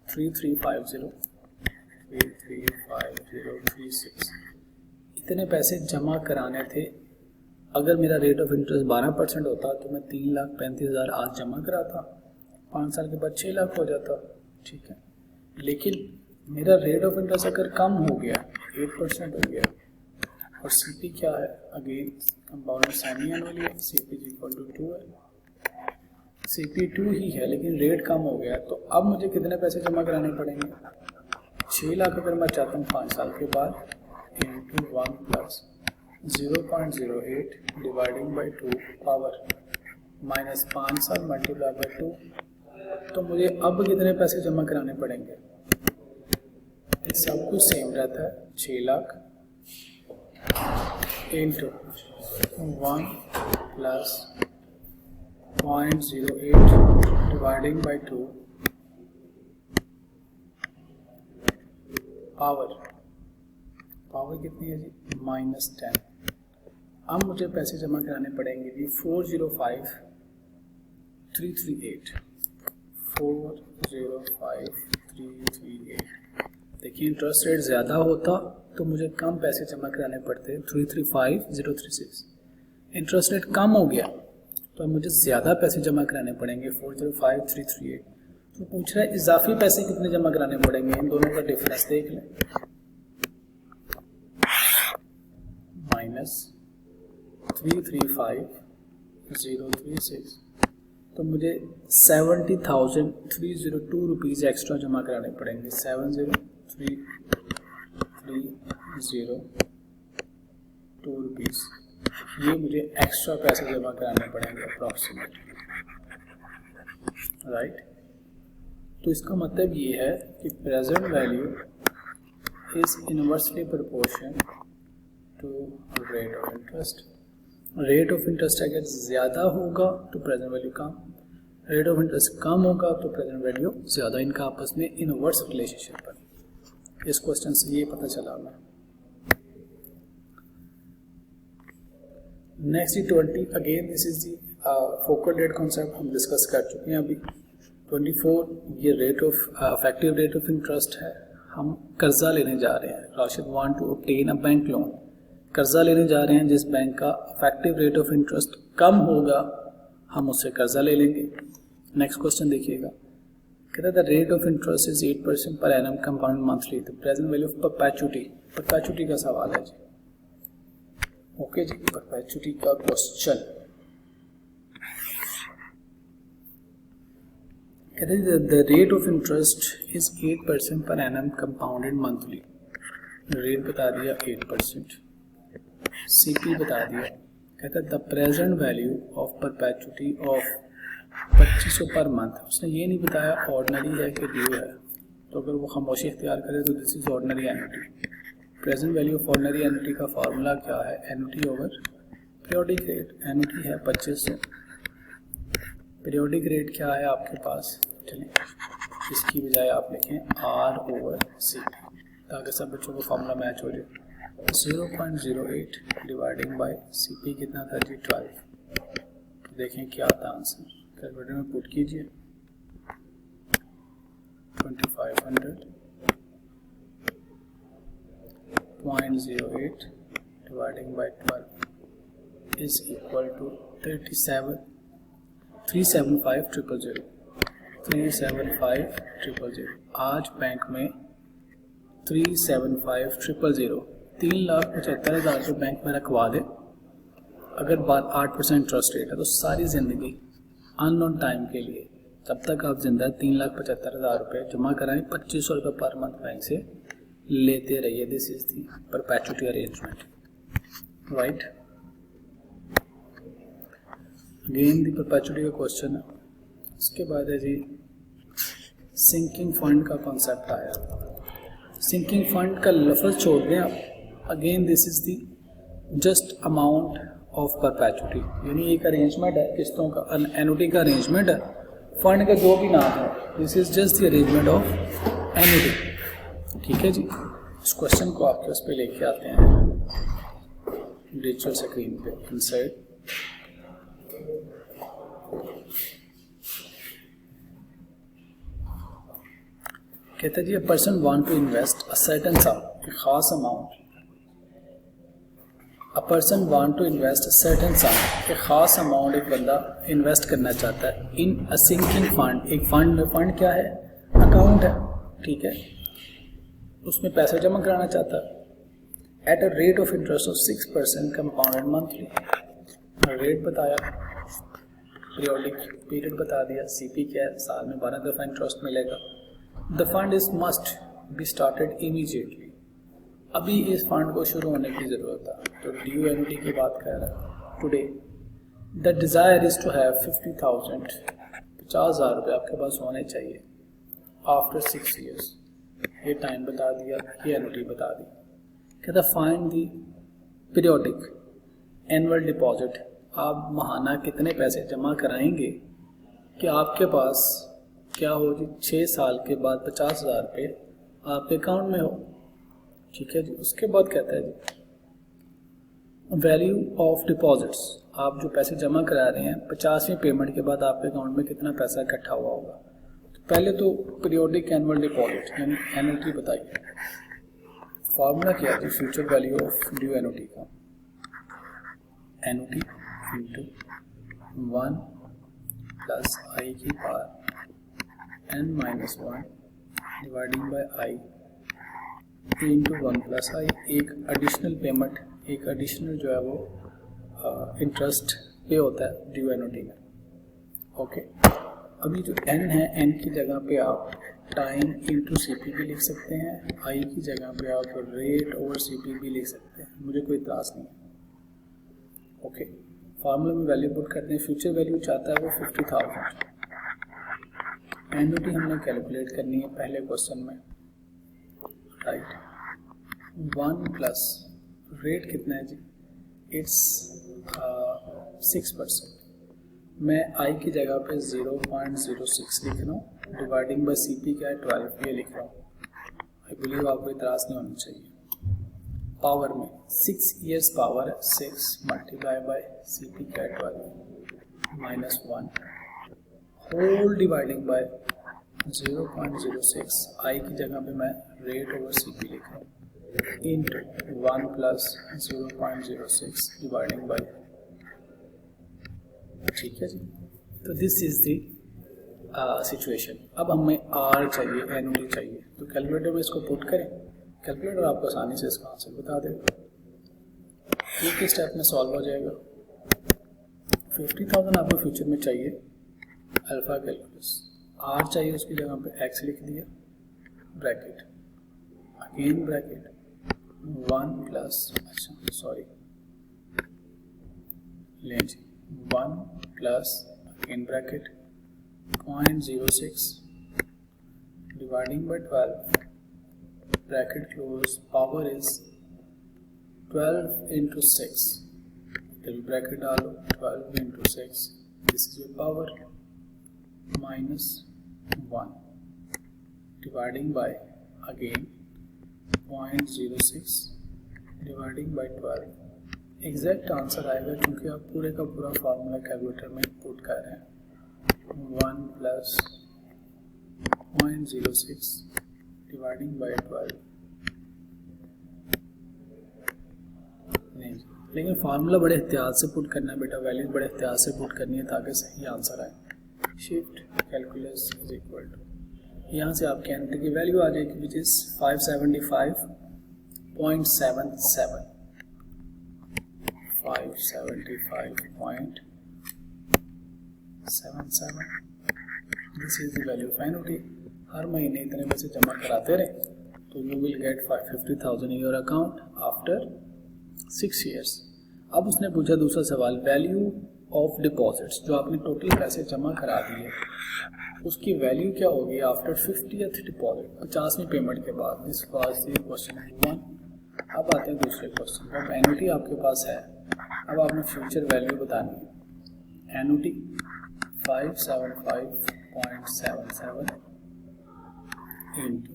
335036 इतने पैसे जमा कराने थे अगर मेरा रेट ऑफ इंटरेस्ट 12% होता तो मैं 3,35,000 आज जमा कराता, 5 साल के बाद 6 लाख हो जाता, ठीक है। लेकिन मेरा रेट ऑफ इंटरेस्ट अगर कम हो गया, 8% हो गया, और CP क्या है, अगेन कंपाउंड सेमी एनुअली है, CP इक्वल टू 2 है, CP 2 ही है लेकिन रेट कम हो गया, तो अब मुझे कितने पैसे जमा कराने पड़ेंगे, 6 लाख अगर मैं चाहता हूँ 5 साल के बाद, into 1 plus 0.08 dividing by 2 power minus 5 साल मल्टीप्लाई बाई 2, तो मुझे अब कितने पैसे जमा कराने पड़ेंगे, सब कुछ सेम रहता है, 6 lakh into 1 plus 0.08 dividing by 2 power कितनी है जी, -10। अब मुझे पैसे जमा कराने पड़ेंगे जी 405,338। देखिए इंटरेस्ट रेट ज़्यादा होता तो मुझे कम पैसे जमा कराने पड़ते, 335,036। इंटरेस्ट रेट कम हो गया तो अब मुझे ज़्यादा पैसे जमा कराने पड़ेंगे, 405,338। तो पूछ रहा है इजाफी पैसे कितने जमा कराने पड़ेंगे, इन दोनों का डिफरेंस देख लें, -335,036, तो मुझे 70,302 रुपीज़ एक्स्ट्रा जमा कराने पड़ेंगे, 70,302 रुपीज़, ये मुझे एक्स्ट्रा पैसे जमा कराने पड़ेंगे अप्रॉक्सीमेट, राइट। तो इसका मतलब ये है कि present value is inversely proportion to rate of interest. Rate of interest अगर ज़्यादा होगा तो प्रेजेंट वैल्यू कम, रेट ऑफ इंटरेस्ट कम होगा तो प्रेजेंट वैल्यू ज़्यादा, इनका आपस में इनवर्स रिलेशनशिप है। इस क्वेश्चन से ये पता चला हमें। Next 20, again this is the focal rate concept हम डिस्कस कर चुके हैं अभी। 24 ये rate of effective rate of interest है, हम कर्जा लेने जा रहे हैं, Rashid want to obtain a bank loan, कर्जा लेने जा रहे हैं जिस बैंक का इफेक्टिव रेट ऑफ इंटरेस्ट कम होगा हम उससे कर्जा ले लेंगे। नेक्स्ट क्वेश्चन देखिएगा, कहता है the rate of interest is 8% per annum compound monthly, the present value of perpetuity का सवाल है जी। ओके जी, परपेचुटी का क्वेश्चन कहते हैं the rate of interest is 8% per annum compounded monthly, rate बता दिया 8%, CP बता दिया, कहता है the present value of perpetuity of 2500 per month, उसने ये नहीं बताया ऑर्डिनरी है कि ड्यू है, तो अगर वो खामोशी इख्तियार करे तो this is ordinary annuity. Present value of ordinary annuity का फार्मूला क्या है, annuity over periodic rate, annuity है 2500, पीरियोडिक रेट क्या है आपके पास, चलिए इसकी बजाय आप लिखें R/CP ताकि सब बच्चों को फार्मूला मैच हो जाए। 0.08 डिवाइडिंग बाय CP कितना था जी 12, देखें क्या आता आंसर, कैलकुलेटर में पुट कीजिए 2500 0.08 dividing by 12 is equal to 375,000। 375,000 आज बैंक में 375,000 3,75,000 रुपये बैंक में रखवा दे, अगर बात 8% इंटरेस्ट रेट है तो सारी ज़िंदगी अननोन टाइम के लिए तब तक आप जिंदा 3,75,000 रुपये जमा कराएं, 2500 रुपये पर मंथ बैंक से लेते रहिए। This is the perpetuity arrangement, right. Again the perpetuity का क्वेश्चन है। उसके बाद है जी सिंकिंग फंड का कॉन्सेप्ट आया। सिंकिंग फंड का लफ्ज़ छोड़ दें आप, again this is the just amount of perpetuity, यानी एक अरेंजमेंट है किस्तों का, एनुटी का अरेंजमेंट है, फंड का जो भी नाम है, this is just the arrangement of annuity, ठीक है जी। इस क्वेश्चन को आपके उस पर लेके आते हैं डिजिटल स्क्रीन पे इनसाइड। कहते हैं जी, a person want to invest a certain sum, एक खास amount, a person want to invest a certain sum, एक ख़ास अमाउंट एक बंदा इन्वेस्ट करना चाहता है इन अ सिंकिंग फंड, एक फंड में, फंड क्या है, अकाउंट है, ठीक है, उसमें पैसा जमा कराना चाहता है at a rate of interest of 6% compounded monthly. Rate बताया, पीरियोडिक पीरियड बता दिया, सीपी क्या है, साल में 12 दफ़ा इंटरेस्ट मिलेगा। The fund is must be started immediately, अभी इस फंड को शुरू होने की ज़रूरत है। तो ड्यू एनुटी की बात कर रहा है। Today the desire is to have 50,000, 50,000 रुपये आपके पास होने चाहिए आफ्टर 6 years। ये टाइम बता दिया, ये एनुटी बता दी। कहता find the periodic annual deposit, आप महाना कितने पैसे जमा कराएंगे कि आपके पास क्या हो जी, 6 साल के बाद 50,000 रुपये आपके अकाउंट में हो, ठीक है जी। उसके बाद कहता है जी वैल्यू ऑफ डिपॉजिट्स, आप जो पैसे जमा करा रहे हैं 50वीं पेमेंट के बाद आपके अकाउंट में कितना पैसा इकट्ठा हुआ होगा। तो पहले तो पीरियोडिक एनुअल डिपॉजिट यानी एनुटी बताइए। फार्मूला क्या है, future value of due annuity का, एनुटी इंटू 1 प्लस आई की power n minus 1 dividing by I into 1 plus I. एक एडिशनल पेमेंट, एक एडिशनल जो है वो इंटरेस्ट पे होता है ड्यू एनुटी में, ओके। अभी जो n है, n की जगह पे आप टाइम इंटू सीपी भी लिख सकते हैं, i की जगह पे आप रेट ओवर सीपी भी लिख सकते हैं, मुझे कोई इतराज़ नहीं है, ओके। फार्मूला में वैल्यू पुट करते हैं, फ्यूचर वैल्यू चाहता है वो 50,000। एनुटी हमने कैलकुलेट करनी है पहले क्वेश्चन में, राइट। 1 प्लस रेट कितना है जी, इट्स 6%। मैं आई की जगह पे 0.06 लिख रहा हूँ, डिवाइडिंग बाय सीपी क्या है 12, ये लिख रहा हूँ। आई बिलीव आपको इतराज़ नहीं होना चाहिए। पावर में 6 years पावर है, 6 मल्टीप्लाई बाय सीपी क्या है 12 माइनस 1 होल डिवाइडिंग बाय 0.06, आई की जगह पे मैं रेट ओवर सीपी लिख रहा हूँ इंटू 1 प्लस 0.06 डिवाइडिंग बाय, ठीक है जी। तो दिस इज दी सिचुएशन। अब हमें आर चाहिए, एनुटी चाहिए, तो कैलकुलेटर में इसको पुट करें, कैलकुलेटर आपको आसानी से इसका आंसर बता देगा। एक ही स्टेप में सॉल्व हो जाएगा। 50,000 आपको फ्यूचर में चाहिए, अल्फा कैलकुलस, आर चाहिए, उसकी जगह पे एक्स लिख दिया, ब्रैकेट अगेन ब्रैकेट 1 प्लस, अच्छा सॉरी लें जी, 1 plus again bracket 0.06 dividing by 12 bracket close, power is 12 into 6, इधर ब्रैकेट डालो 12 into 6, this is your power minus 1 dividing bye again 0.06 dividing by 12। Exact answer आएगा क्योंकि आप पूरे का पूरा फार्मूला कैलकुलेटर में पुट कर रहे हैं। 1 प्लस 0.06 डिवाइडिंग बाय 12 नहीं, लेकिन फार्मूला बड़े एहतियात से पुट करना है बेटा, वैल्यू बड़े एहतियात से पुट करनी है ताकि सही आंसर आए। Shift calculus is equal to, यहाँ से आपके एंटर की वैल्यू आ जाएगी which is 575.77 575.77। This is the value of annuity. हर महीने इतने पैसे जमा कराते रहे तो you will get 50,000 in your account after 6 years। अब उसने पूछा दूसरा सवाल, वैल्यू ऑफ डिपॉजिट्स, जो आपने टोटल पैसे जमा करा दिए उसकी वैल्यू क्या होगी आफ्टर 50th डिपॉजिट, 50वीं पेमेंट के बाद। This was the question 1। अब आते हैं दूसरे क्वेश्चन। अब एनुटी आपके पास है, अब आपने फ्यूचर वैल्यू बतानी है। Annuity 575.77 into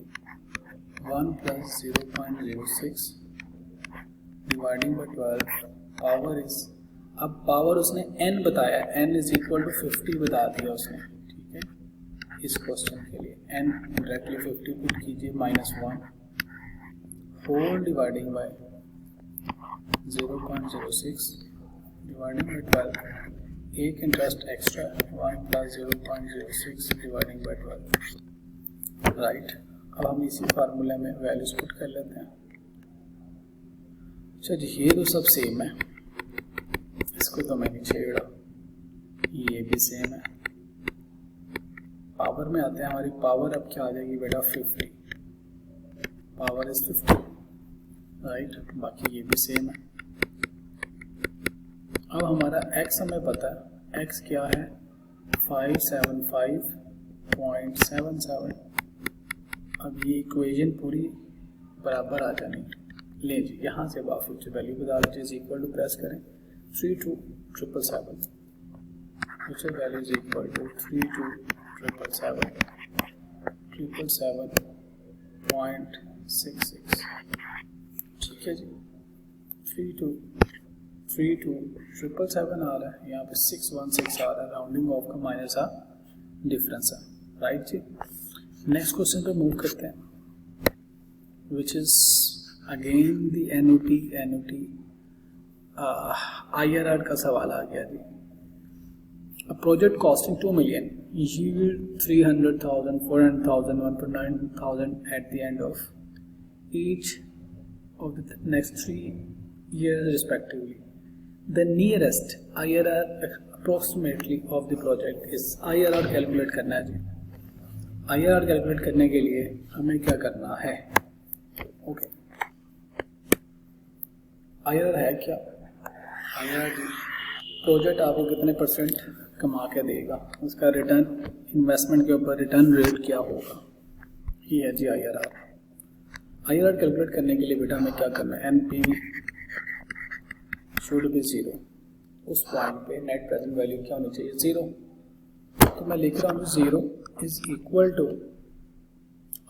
1 plus 0.06 dividing by 12, power is, अब पावर उसने n बताया, n इज इक्वल टू 50 बता दिया उसने, ठीक है। इस क्वेश्चन के लिए n डायरेक्टली 50 पुट कीजिए, -1 whole dividing by 0.06 dividing by 12, एक interest extra 1 plus 0.06 dividing by 12, right. अब हम इसी फार्मूले में वैल्यूज पुट कर लेते हैं। अच्छा जी, ये तो सब सेम है, इसको तो मैंने छेड़ा, ये भी सेम है। पावर में आते हैं, हमारी पावर अब क्या आ जाएगी बेटा 50, पावर इज 50, राइट। बाकी ये भी सेम है। अब हमारा x हमें पता है, x क्या है 575.77। अब ये इक्वेशन पूरी बराबर आ जानी, ले जी यहाँ से बाफुट वैल्यू बता लीजिए, इज इक्वल टू प्रेस करें 32777, which value is equal to 32777.66, ठीक है जी। 32777 आ रहा है, यहाँ पे 616 आ रहा है, राउंडिंग ऑफ का माइनस आ डिफरेंस है, राइट जी। नेक्स्ट क्वेश्चन पे मूव करते हैं, which is again the NOT IRR का सवाल आ गया जी। A project costing 2 million, yield 300,000, 400,000, 1.9,000 at the end of each of the next 3 years respectively. The nearest IRR approximately of the project is IRR calculate करना है जी। IRR calculate करने के लिए हमें क्या करना है, ओके। IRR है क्या, IRR जी प्रोजेक्ट आपको कितने परसेंट कमा के देगा, उसका रिटर्न इन्वेस्टमेंट के ऊपर रिटर्न रेट क्या होगा, ये है जी IRR। IRR कैलकुलेट करने के लिए बेटा हमें क्या करना है, NPV शुड बी 0, उस पॉइंट पे नेट प्रेजेंट वैल्यू क्या होनी चाहिए 0। तो मैं लिख रहा हूँ 0 इज इक्वल टू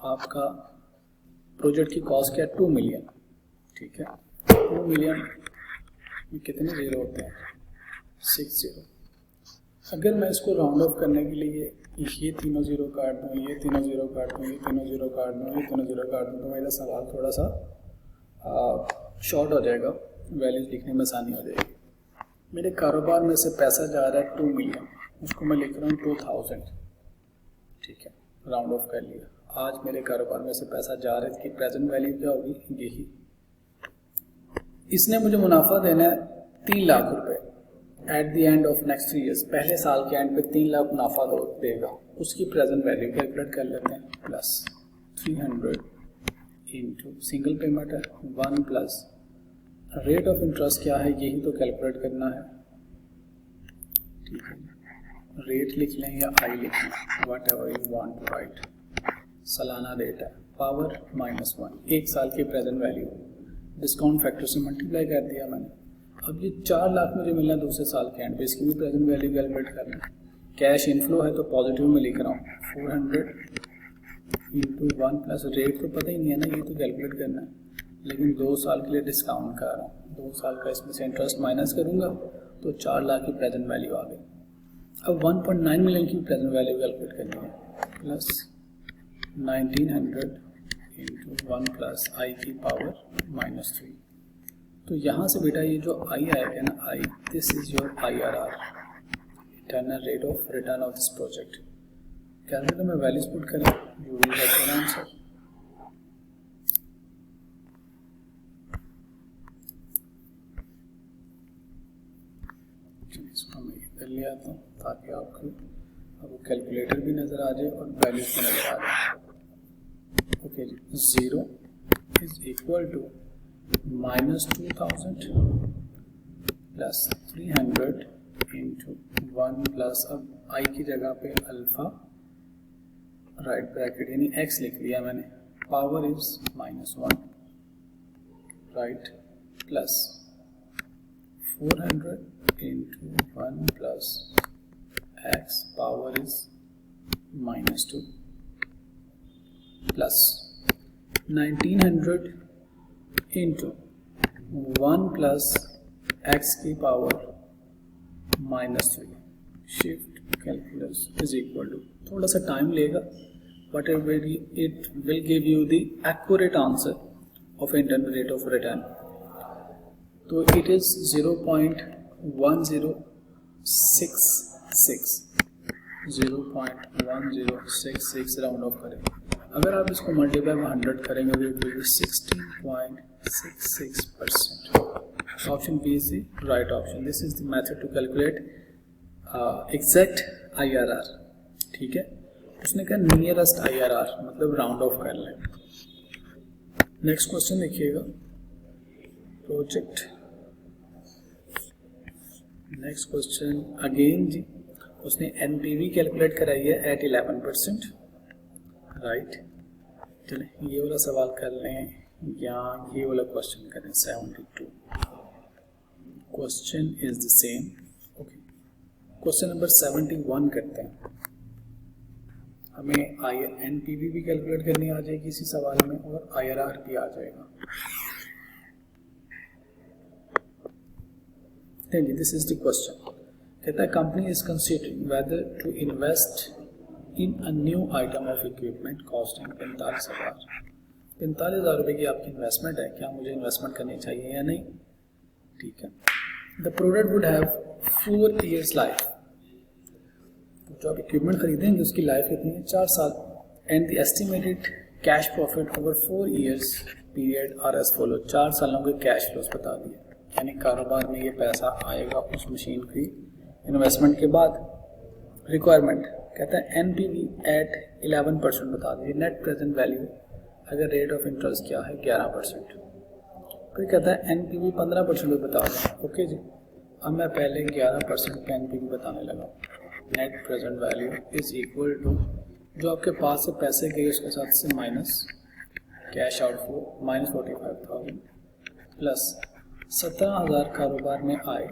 आपका प्रोजेक्ट की कॉस्ट क्या है 2 मिलियन, ठीक है। 2 मिलियन में कितने जीरो होते हैं 60। अगर मैं इसको राउंड ऑफ करने के लिए ये तीनों जीरो काट दूँ, ये तीनों जीरो काट दूँ, ये तीनों जीरो काट दूँ, ये तीनों जीरो काट दूँ, तो मेरा सवाल थोड़ा सा शॉर्ट हो जाएगा, वैल्यूज लिखने में आसानी हो जाएगी। मेरे कारोबार में से पैसा जा रहा है 2 मिलियन, उसको मैं लिख रहा हूँ 2000, ठीक है, राउंड ऑफ कर लिया। आज मेरे कारोबार में से पैसा जा रहा है, इसकी प्रेजेंट वैल्यू क्या होगी यही। इसने मुझे मुनाफा देना है 3 लाख रुपए at the end of next 3 years, पहले साल के एंड पे 3 लाख मुनाफा देगा, उसकी प्रेजेंट वैल्यू कैलकुलेट कर लेते हैं, प्लस 300 इंटू सिंगल पेमेंट है 1 प्लस रेट ऑफ इंटरेस्ट क्या है यही तो कैलकुलेट करना है, ठीक है। रेट लिख लें या आई लिख लें, whatever you want to write. सालाना रेट है, पावर -1, 1 साल की प्रेजेंट वैल्यू, डिस्काउंट फैक्टर से मल्टीप्लाई कर दिया मैंने। अब ये 4 लाख मुझे मिलना दूसरे साल के एंड पे, इसकी भी प्रेजेंट वैल्यू कैलकुलेट करना है। कैश इनफ्लो है तो पॉजिटिव में लिख रहा हूँ 400 इंटू 1 प्लस रेट तो पता ही नहीं है ना, ये तो कैलकुलेट करना है, लेकिन 2 साल के लिए डिस्काउंट कर रहा हूँ, 2 साल का इसमें से इंटरेस्ट माइनस करूँगा तो 4 लाख की प्रेजेंट वैल्यू आ गई। अब 1.9 मिलियन की प्रेजेंट वैल्यू कैलकुलेट करनी है, प्लस 1900 इंटू 1 प्लस आई की पावर -3। तो यहाँ से बेटा ये जो आई आएगा ना, I, this is your IRR, internal rate of return of this project. Calculator में वैल्यूज पुट करें, you will get an answer. इसको मैं इधर ले आता हूँ ताकि आपको अब कैलकुलेटर भी नज़र आ जाए और वैल्यूज भी नज़र आ जाए। ओके जी, 0 is equal to -2000 plus 300 into 1 plus, अब आई की जगह पे अल्फा राइट ब्रैकेट यानी x लिख लिया मैंने, power is -1 right, plus 400 into 1 plus x power is -2 plus 1900 into 1 plus x की power -3। Shift calculus is equal to, थोड़ा सा टाइम लेगा but it will give you the accurate answer of internal rate of return. तो it is 0.1066 round off करें। अगर आप इसको multiply में 100 करेंगे तो it will be 16.66%। Option B is the right option. This is the method to calculate exact IRR। ठीक है, उसने कहा नियरेस्ट IRR मतलब राउंड ऑफ कर लें। नेक्स्ट क्वेश्चन देखिएगा, प्रोजेक्ट। नेक्स्ट क्वेश्चन अगेन जी, उसने NPV कैलकुलेट कराई है एट 11%। राइट, चलें ये वाला सवाल कर लें या ये वाला क्वेश्चन करें। 72 question is the same. Okay, question number 71 करते हैं। हमें NPV भी कैलकुलेट करनी आ जाएगी इसी सवाल में और IRR भी आ जाएगा। This is the question. कहता है company is considering whether to invest in a new item of equipment costing 45,000 रुपये की आपकी इन्वेस्टमेंट है, क्या मुझे इन्वेस्टमेंट करनी चाहिए या नहीं? ठीक है। The product would have 4 years life. जो आप इक्विपमेंट खरीदेंगे उसकी लाइफ कितनी है? 4 साल। And the estimated cash profit over 4 years period are as follow. 4 सालों के कैश फ्लोस बता दिए, यानी कारोबार में ये पैसा आएगा उस मशीन की इन्वेस्टमेंट के बाद। रिक्वायरमेंट कहता है NPV एट 11% बता दिए। नेट प्रेजेंट वैल्यू अगर रेट ऑफ इंटरेस्ट क्या है 11%। फिर कहता है NPV 15% भी बता दें। ओके जी, अब मैं पहले 11% का NPV बताने लगा। Net present value is equal to जो आपके पास से पैसे गए उसके साथ से माइनस कैश आउटफ्लो -45,000 प्लस 17,000 कारोबार में आए।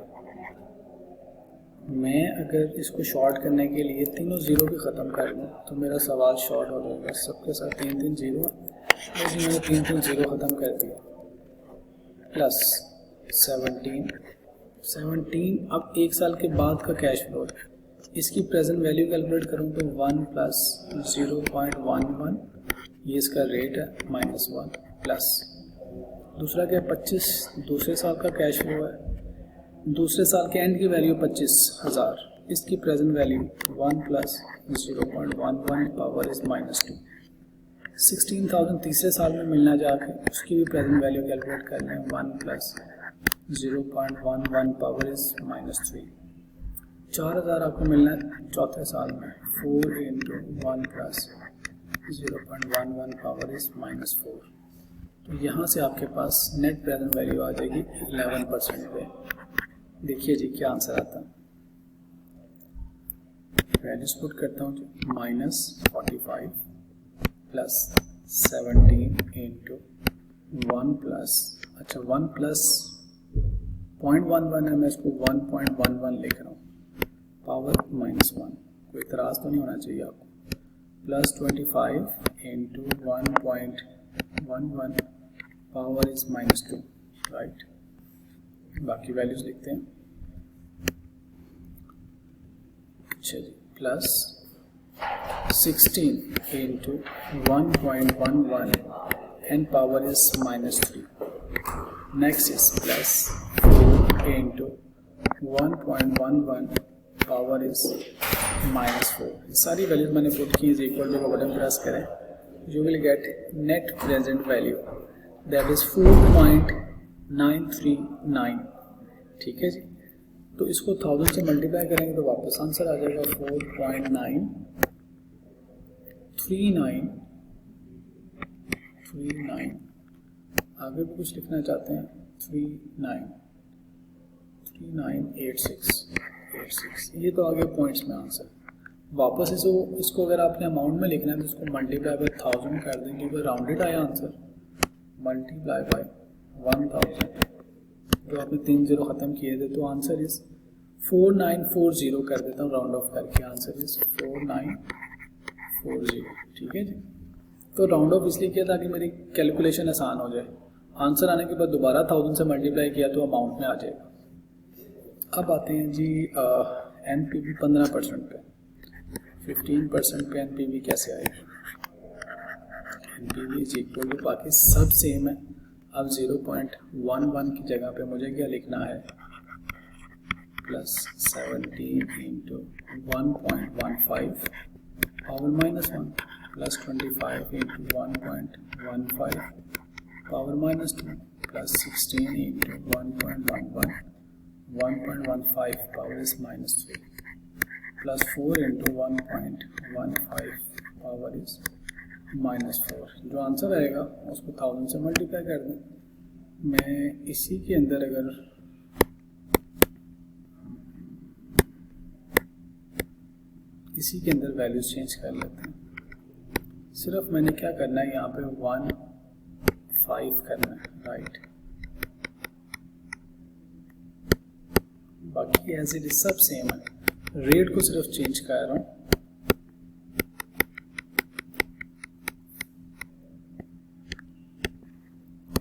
मैं अगर इसको शॉर्ट करने के लिए तीनों ज़ीरो भी ख़त्म कर लूँ तो मेरा सवाल शॉर्ट हो जाएगा। सबके साथ 3 ज़ीरो, लेकिन मैंने 3 ज़ीरो ख़त्म कर दिया। प्लस 17 अब 1 साल के बाद का कैश फ्लो है। इसकी प्रेजेंट वैल्यू कैलकुलेट करूँ तो 1 + 0.11 ये इसका रेट है -1 प्लस दूसरा क्या 25 दूसरे साल का कैश फ्लो है। दूसरे साल के एंड की वैल्यू 25,000, इसकी प्रेजेंट वैल्यू 1 + 0.11 पावर इज -2। 16,000 तीसरे साल में मिलना जाके उसकी भी प्रेजेंट वैल्यू कैलकुलेट कर लें। 1 + 0.11 पावर इज -3। 4,000 आपको मिलना है चौथे साल में। 4 × 1 + 0.11 पावर इज -4। तो यहाँ से आपके पास नेट प्रेजेंट वैल्यू आ जाएगी 11% पे। देखिए जी क्या आंसर आता है। वैल्यूज पुट करता हूँ, -45 प्लस 17 × 1 प्लस 1 + 0.11 है, मैं इसको 1.11 लिख रहा हूँ पावर -1। कोई इतराज़ तो नहीं होना चाहिए आपको। Plus 25 × 1.11 power is -2। राइट, बाकी वैल्यूज लिखते हैं। अच्छा जी, plus 16 × 1.11 and power is -3। Next is plus 4 × 1.11 power is -4। सारी वैल्यूज मैंने पुट की इज इक्वल टू का बटन प्रेस करें, you will get net present value that is 4.939। ठीक है जी, तो इसको 1000 से मल्टीप्लाई करेंगे तो वापस आंसर आ जाएगा 4.939। आगे भी कुछ लिखना चाहते हैं 3986। ये तो आगे पॉइंट्स में आंसर। वापस इसको अगर आपने अमाउंट में लिखना है तो इसको मल्टीप्लाई बाय 1000 कर देंगे, क्योंकि राउंडेड आया आंसर। मल्टीप्लाई बाय 1000, जो आपने 3 ज़ीरो ख़त्म किए थे, तो आंसर इज 4940 कर देता हूँ राउंड ऑफ करके। Answer is 4940। ठीक है जी, तो राउंड ऑफ इसलिए किया ताकि मेरी कैलकुलेशन आसान हो जाए। आंसर आने के बाद दोबारा 1000 से मल्टीप्लाई किया तो अमाउंट में आ जाएगा। अब आते हैं जी NPV 15% पे। 15% पे NPV कैसे आएगी? NPV इज इक्वल टू, बाकी सब सेम है। अब 0.11 की जगह पे मुझे क्या लिखना है, plus 17 into 1.15 power -1 plus 25 into 1.15 power -2 plus 16 into 1.11 1.15 power is -3 plus 4 into 1.15 power is -4। जो आंसर आएगा उसको 1000 से मल्टीप्लाई कर दें। मैं इसी के अंदर अगर इसी के अंदर वैल्यूज चेंज कर लेते हैं। सिर्फ मैंने क्या करना है, यहाँ पे 15 करना है, राइट। बाकी एज इट इज सब सेम है, रेट को सिर्फ चेंज कर रहा हूँ।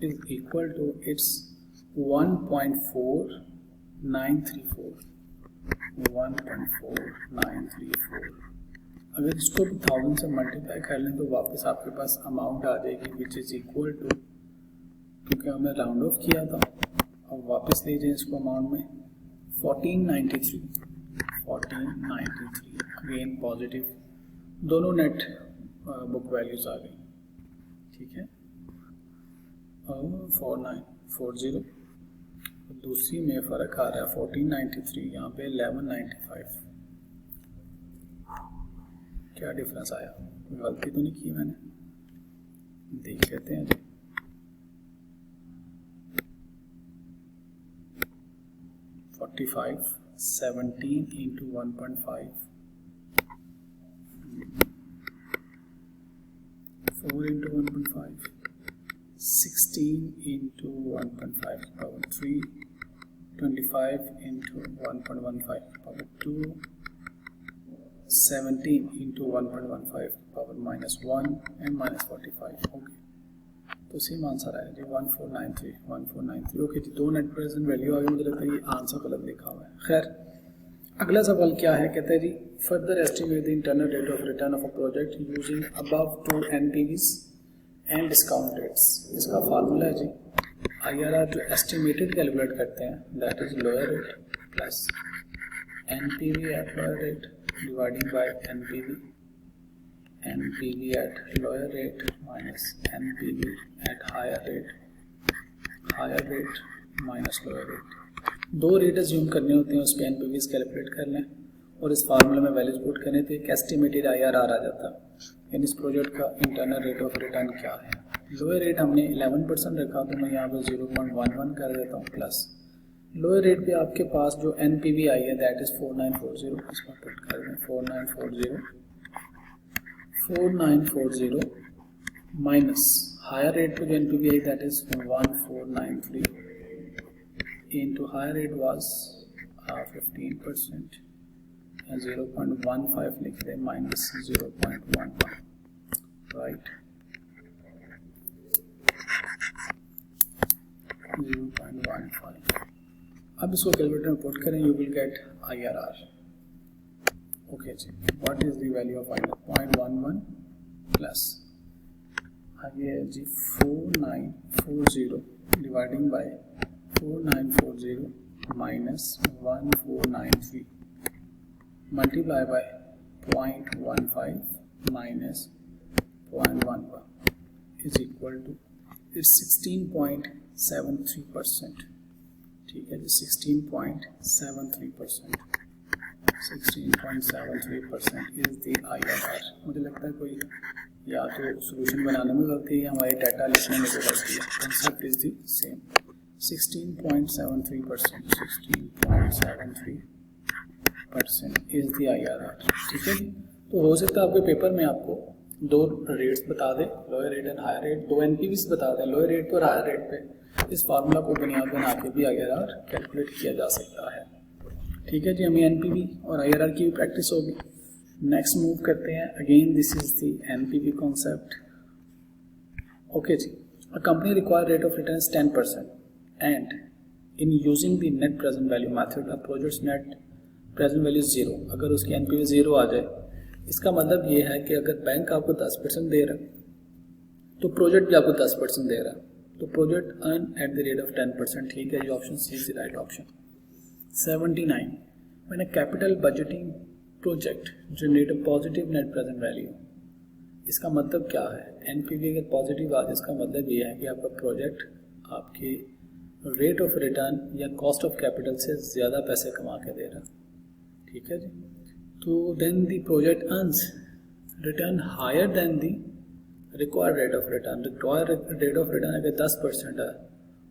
Is equal to it's 1.4934 1.4934। अगर इसको 1000 से मल्टीप्लाई कर लें तो वापस आपके पास अमाउंट आ जाएगी विच इज इक्वल टू, क्योंकि हमने राउंड ऑफ किया था, अब वापस ले जाएं इसको अमाउंट में 1493 अगेन पॉजिटिव, दोनों नेट बुक वैल्यूज आ गई, ठीक है। 4940, दूसरी में फ़र्क आ रहा है 1493, यहाँ पे 1195। क्या डिफरेंस आया, गलती तो नहीं की मैंने, देख लेते हैं जी। $45 17 into 1.5 4 into 1.5 16 into 1.5 power 3, 25 into 1.15 power 2, 17 into 1.15 power -1 and -45। Okay, तो सेम आंसर आया जी 1493। ओके जी, दो नेट प्रेजेंट वैल्यू आ गई। मुझे लगता है ये आंसर गलत लिखा हुआ है। खैर, अगला सवाल क्या है, कहते हैं जी further estimate the internal rate of return of a project using above 2 NPVs and discount rates. इसका फार्मूला है जी IRR जो एस्टिमेटेड कैलकुलेट करते हैं, that is lower rate plus NPV at lower rate dividing by NPV at lower rate minus NPV at higher rate minus lower rate. दो rate assume करने होते हैं, उस पर NPVs कैलकुलेट कर लें और इस फार्मूले में वैल्यूज पुट करें तो एक एस्टिमेटेड IRR आ जाता है, यानी इस प्रोजेक्ट का इंटरनल रेट ऑफ रिटर्न क्या है। लोअर रेट हमने 11% रखा, तो मैं यहाँ पे 0.11 कर देता हूँ, प्लस लोअर रेट पे आपके पास जो NPV आई है दैट इज 4940, इसमें पुट कर दें 4940 माइनस हायर रेट पे जो NPV I that is 1493 into higher rate was 15%, 0.15 लिख दें माइनस 0.11, राइट 0.15। अब इसको कैलकुलेटर में पुट करें, you will get IRR। Okay जी, what is the value of IRR, 0.11 plus आगे है जी 4940 dividing by 4940 minus 1493 multiply by 0.15 minus 0.11 is equal to it's 16.73%। ठीक है जी, 16.73% is the IRR। मुझे लगता है कोई या तो सोल्यूशन बनाने में गलती है, हमारे डाटा लिखने में गलती है, concept is the same. 16.73% is the IRR। ठीक है जी, तो हो सकता है आपके पेपर में आपको दो रेट्स बता दें, lower rate and higher rate, दो NPVs बता दें लोअर रेट पे और हायर रेट पे। इस फार्मूला को बुनियाद बना के भी IRR कैलकुलेट किया जा सकता है। ठीक है जी, हमें NPV और IRR की भी प्रैक्टिस होगी। नेक्स्ट मूव करते हैं, again this is the NPV concept. Okay जी, a company require rate of return 10% and in using the net present value method a project's net present value is 0। अगर उसकी NPV 0 आ जाए, इसका मतलब ये है कि अगर बैंक आपको 10% दे रहा है तो प्रोजेक्ट भी आपको 10% दे रहा है। तो project earn at the rate of 10%, ठीक है जी, option C is the right option. 79, when a capital budgeting project generate a positive net present value, इसका मतलब क्या है? एनपीवी अगर पॉजिटिव आ जाए इसका मतलब ये है कि आपका प्रोजेक्ट आपकी रेट ऑफ रिटर्न या कॉस्ट ऑफ कैपिटल से ज़्यादा पैसे कमा के दे रहा, ठीक है जी। तो then the project earns return higher than the required rate of return. Required rate of return अगर 10% है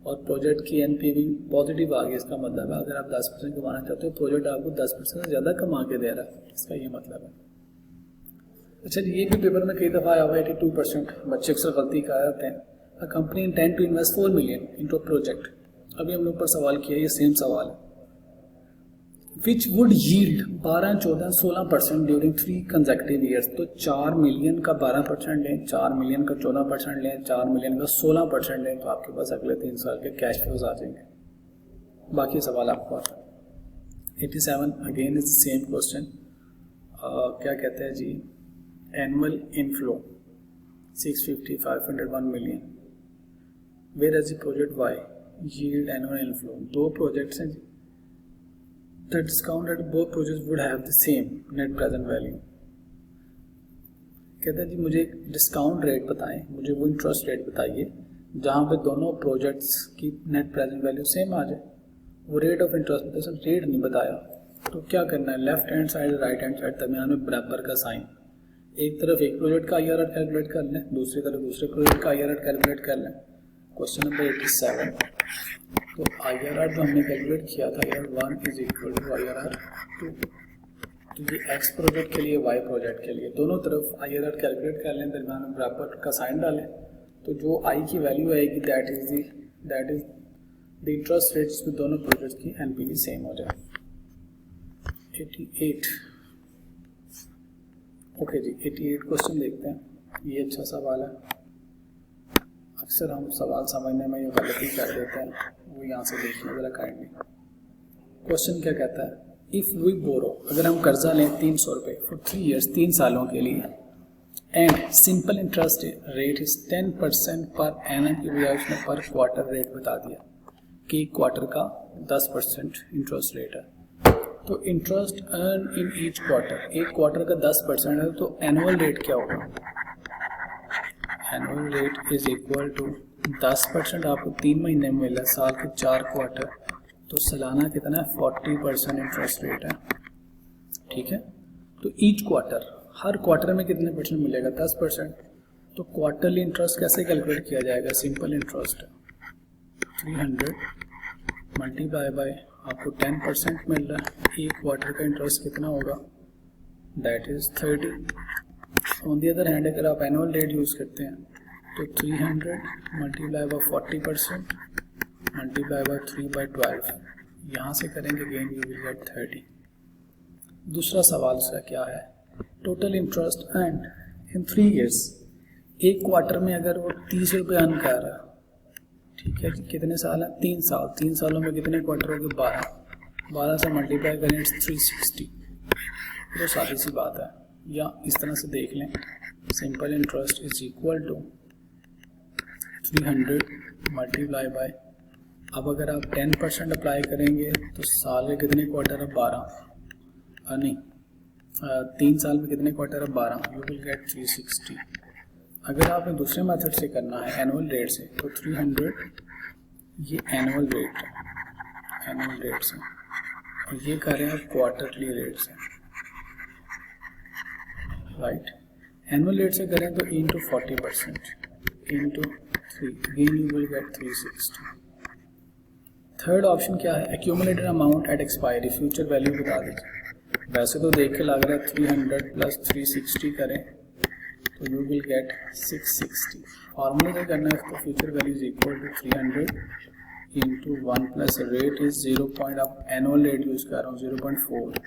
और प्रोजेक्ट की एनपीवी पॉजिटिव आ गई, इसका मतलब है अगर आप 10% कमाना चाहते हो, प्रोजेक्ट आपको 10% से ज़्यादा कमा के दे रहा है, इसका ये मतलब है। अच्छा जी, ये भी पेपर में कई दफ़ा आया हुआ है, 82% बच्चे अक्सर गलती कर जाते हैं। A company intend to invest 4 million into project, अभी हमने ऊपर सवाल किया, ये सेम सवाल है। Which would yield 12, 14, 16% during 3 consecutive years. तो 4 मिलियन का 12% लें, 4 मिलियन का 14% लें, 4 मिलियन का 16% लें, तो आपके पास अगले 3 साल के कैश फ्लोज आ जाएंगे। बाकी सवाल आपको आता है। 87 अगेन इज सेम क्वेश्चन। क्या कहते हैं जी, annual inflow 650, 500, 1 million, whereas the project Y yield annual inflow. दो प्रोजेक्ट्स हैं जी, the discount at both projects would have the same net present value. कहते हैं जी मुझे एक डिस्काउंट रेट बताएं, मुझे वो इंटरेस्ट रेट बताइए जहाँ पे दोनों प्रोजेक्ट्स की नेट प्रेजेंट वैल्यू सेम आ जाए। वो रेट ऑफ इंटरेस्ट बताया, सर रेट नहीं बताया, तो क्या करना है, left hand side right hand side दरमियान में बराबर का साइन, एक तरफ एक प्रोजेक्ट का IRR कैलकुलेट कर लें, दूसरी तरफ दूसरे प्रोजेक्ट का IRR कैलकुलेट कर लें। क्वेश्चन नंबर 87, तो IRR जो हमने कैलकुलेट किया था, IRR1 is equal to IRR2, तो ये X प्रोजेक्ट के लिए, Y प्रोजेक्ट के लिए, दोनों तरफ IRR कैलकुलेट कर लें, दरमियान में बराबर का साइन डालें, तो जो I की वैल्यू आएगी that is the interest rate जिसमें दोनों प्रोजेक्ट की NPV सेम हो जाए। 88, ओके जी, 88 क्वेश्चन देखते हैं। ये अच्छा सवाल है, अक्सर हम सवाल समझने में ये गलती कर देते हैं, वो यहाँ से देखने जरा काइंडली। क्वेश्चन क्या कहता है, इफ़ वी बोरो, अगर हम कर्जा लें 300 रुपये फॉर 3 ईयर्स, 3 सालों के लिए, and simple interest rate is 10% per annum की बजाय उसने पर क्वार्टर रेट बता दिया कि क्वार्टर का 10% इंटरेस्ट रेट है। तो interest earn in each quarter, एक क्वार्टर का 10% है, तो एनुअल रेट क्या होगा? Annual rate is equal to 10% आपको 3 महीने में मिला, साल के 4 क्वार्टर, तो सालाना कितना है, 40% इंटरेस्ट रेट है, ठीक है। तो ईच क्वार्टर, हर क्वार्टर में कितने परसेंट मिलेगा, 10%। तो क्वार्टरली इंटरेस्ट कैसे कैलकुलेट किया जाएगा, सिंपल इंटरेस्ट 300 मल्टीप्लाई बाय आपको 10% मिल रहा है, एक क्वार्टर का इंटरेस्ट कितना होगा, that is 30। On the other hand अगर आप एनुअल रेट यूज़ करते हैं तो 300 मल्टीप्लाई बाय 40% मल्टीप्लाई बाय 3/12, यहाँ से करेंगे अगेन यू विल गेट 30। दूसरा सवाल उसका क्या है, टोटल इंटरेस्ट अर्न इन 3 ईयर्स, एक क्वार्टर में अगर वो 30 रुपये अर्न कर रहा है, ठीक है जी, कितने साल है, 3 साल, 3 सालों में कितने क्वार्टर हो गए, 12 से मल्टीप्लाई करें इट्स 360। तो सादी सी बात है, या इस तरह से देख लें, simple interest is equal to 300 multiply by, अब अगर आप 10% अप्लाई करेंगे तो साल के कितने क्वार्टर है, 12, नहीं 3 साल में कितने क्वार्टर है, 12, यू विल गेट 360। अगर आपने दूसरे मेथड से करना है एनुअल रेट से, तो 300 ये एनुअल रेट है, एनुअल रेट से, और ये कर रहे हैं क्वार्टरली रेट से, राइट। एनुअल रेट से करें तो into 40% into 3, again you will gate 360। Third option क्या है, accumulated amount at expiry, future value बता दीजिए। वैसे तो देख के लग रहा है 300 प्लस 360 करें तो यू विल गेट 660। फॉर्मूला से करना है इसको, future value is equal to 300 into 1 plus rate is 0. आप एनुअल रेट यूज कर रहा हूँ 0.4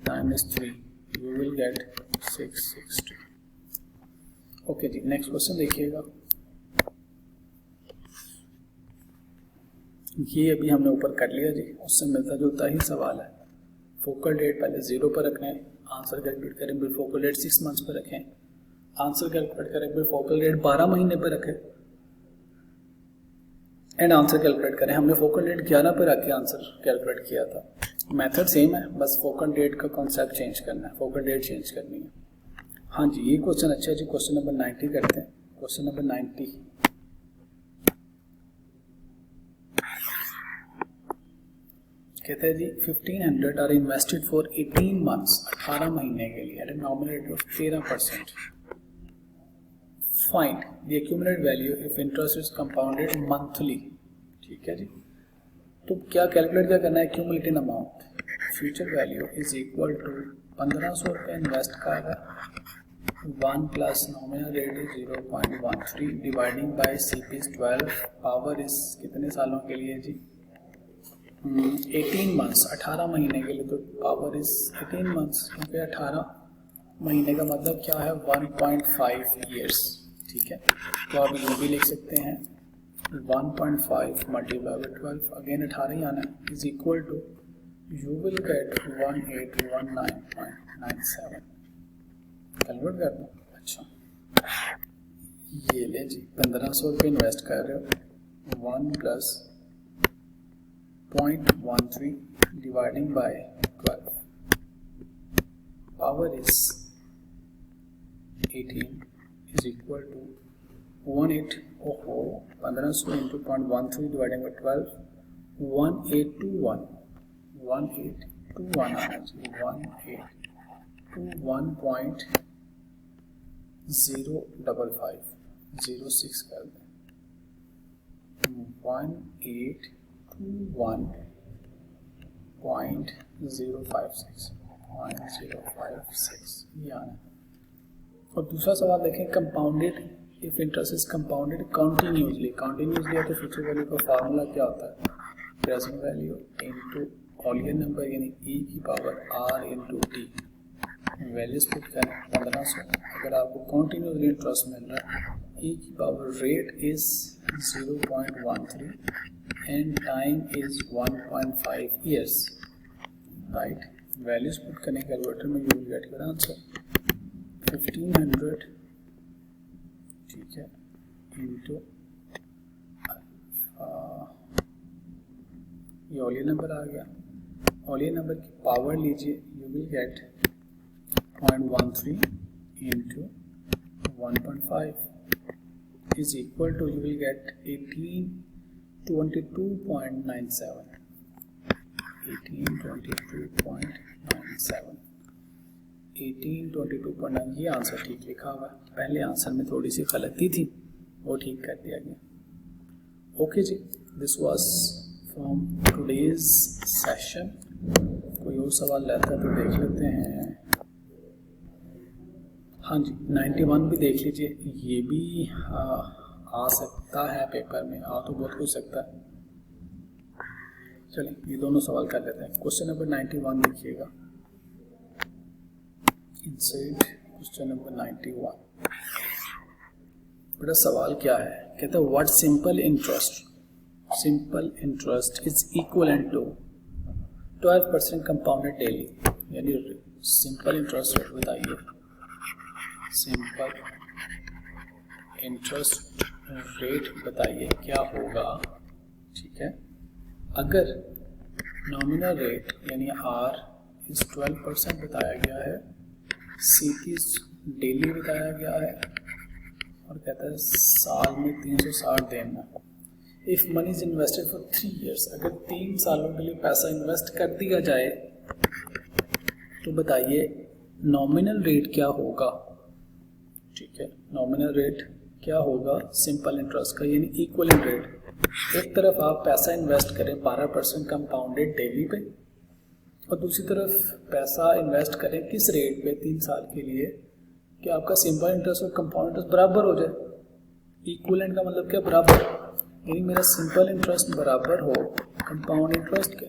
times 3, you will get 660। Okay जी, नेक्स्ट क्वेश्चन देखिएगा। ये अभी हमने ऊपर कर लिया जी, उससे मिलता जुलता ही सवाल है। फोकल डेट पहले 0 पर रखें, आंसर कैलकुलेट करें, फिर फोकल डेट 6 मंथ्स पर रखें, आंसर कैलकुलेट करें, फिर फोकल डेट 12 महीने पर रखें, एंड आंसर कैलकुलेट करें। हमने फोकल डेट 11 पर रख के आंसर कैलकुलेट किया था। मेथड सेम है, बस फोकल डेट का कॉन्सेप्ट चेंज करना है, फोकल डेट चेंज करनी है। हाँ जी, ये क्वेश्चन अच्छा है जी। क्वेश्चन नंबर 90 करते हैं। क्वेश्चन नंबर 90 कहते हैं जी 1500 आर इन्वेस्टेड फॉर 18 मंथ्स, 18 महीने के लिए at a nominal rate of 13%। Find the accumulated value if interest is compounded monthly. ठीक है जी, तो क्या कैलकुलेट क्या करना है? Accumulated amount future value is equal to 1500 रुपये इन्वेस्ट कर रहा है, 1 plus nominal rate is 0.13 dividing by CP 12, power is कितने सालों के लिए जी? 18 मंथ्स, 18 महीने के लिए। तो पावर इज 18 मंथ्स, क्योंकि 18 महीने का मतलब क्या है? 1.5 ईयर्स। ठीक है, तो आप ये भी लिख सकते हैं 1.5 मल्टीप्लाई बाय 12, अगेन 18 ही आना है, is equal to you will get 1819.97। Calculate कर दो। अच्छा, ये ले जी, 1500 रुपये इन्वेस्ट कर रहे हो, 1 plus 0.13 dividing by 12, power is 18 is equal to 1500 into 0.13 dividing by 12, 1821 आना चाहिए, 1821.05506 कर दें, 1821.056 ये आना। और दूसरा सवाल देखें, compounded if interest is compounded continuously है तो फ्यूचर वैल्यू का फार्मूला क्या होता है? प्रेजेंट वैल्यू इनटू ऑलियन नंबर यानी e की power r into T. Values put करें 1500, अगर आपको कंटिन्यूसली इंटरेस्ट मिल रहा है, e की power rate is 0.13 and time is 1.5 years, right. Values put करने कैलकुलेटर में you will get your answer 1500, ठीक है, इंटू ये ऑलियन नंबर आ गया, ऑलियन नंबर की पावर लीजिए, you will get 0.13 into 1.5 is equal to you will get 1822.97, 1822.9 ये आंसर ठीक लिखा हुआ है। पहले आंसर में थोड़ी सी गलती थी, वो ठीक कर दिया गया। ओके जी, this was from today's session. कोई और सवाल रहता है तो देख लेते हैं। हाँ जी, 91 भी देख लीजिए, ये भी आ सकता है पेपर में, आ तो बहुत कुछ सकता है। चलिए ये दोनों सवाल कर लेते हैं। क्वेश्चन नंबर 91 देखिएगा, इनसाइड क्वेश्चन नंबर 91। बड़ा सवाल क्या है? कहता है what simple interest is equivalent to 12% compounded daily, यानी सिंपल इंटरेस्ट रेट बताइए। सिंपल इंटरेस्ट रेट बताइए क्या होगा। ठीक है, अगर नॉमिनल रेट यानी आर इस 12% बताया गया है, CP डेली बताया गया है, और कहता है साल में 360 दिन। If money is invested for 3 years, अगर 3 सालों के लिए पैसा इन्वेस्ट कर दिया जाए तो बताइए नॉमिनल रेट क्या होगा। ठीक है, नॉमिनल रेट क्या होगा सिंपल इंटरेस्ट का, यानी इक्वलेंट रेट। एक तरफ आप पैसा इन्वेस्ट करें 12% कंपाउंडेड डेली पे, और दूसरी तरफ पैसा इन्वेस्ट करें किस रेट पे 3 साल के लिए कि आपका सिंपल इंटरेस्ट और कंपाउंड इंटरेस्ट बराबर हो जाए। इक्वलेंट का मतलब क्या? बराबर, यानी मेरा सिंपल इंटरेस्ट बराबर हो कंपाउंड इंटरेस्ट के,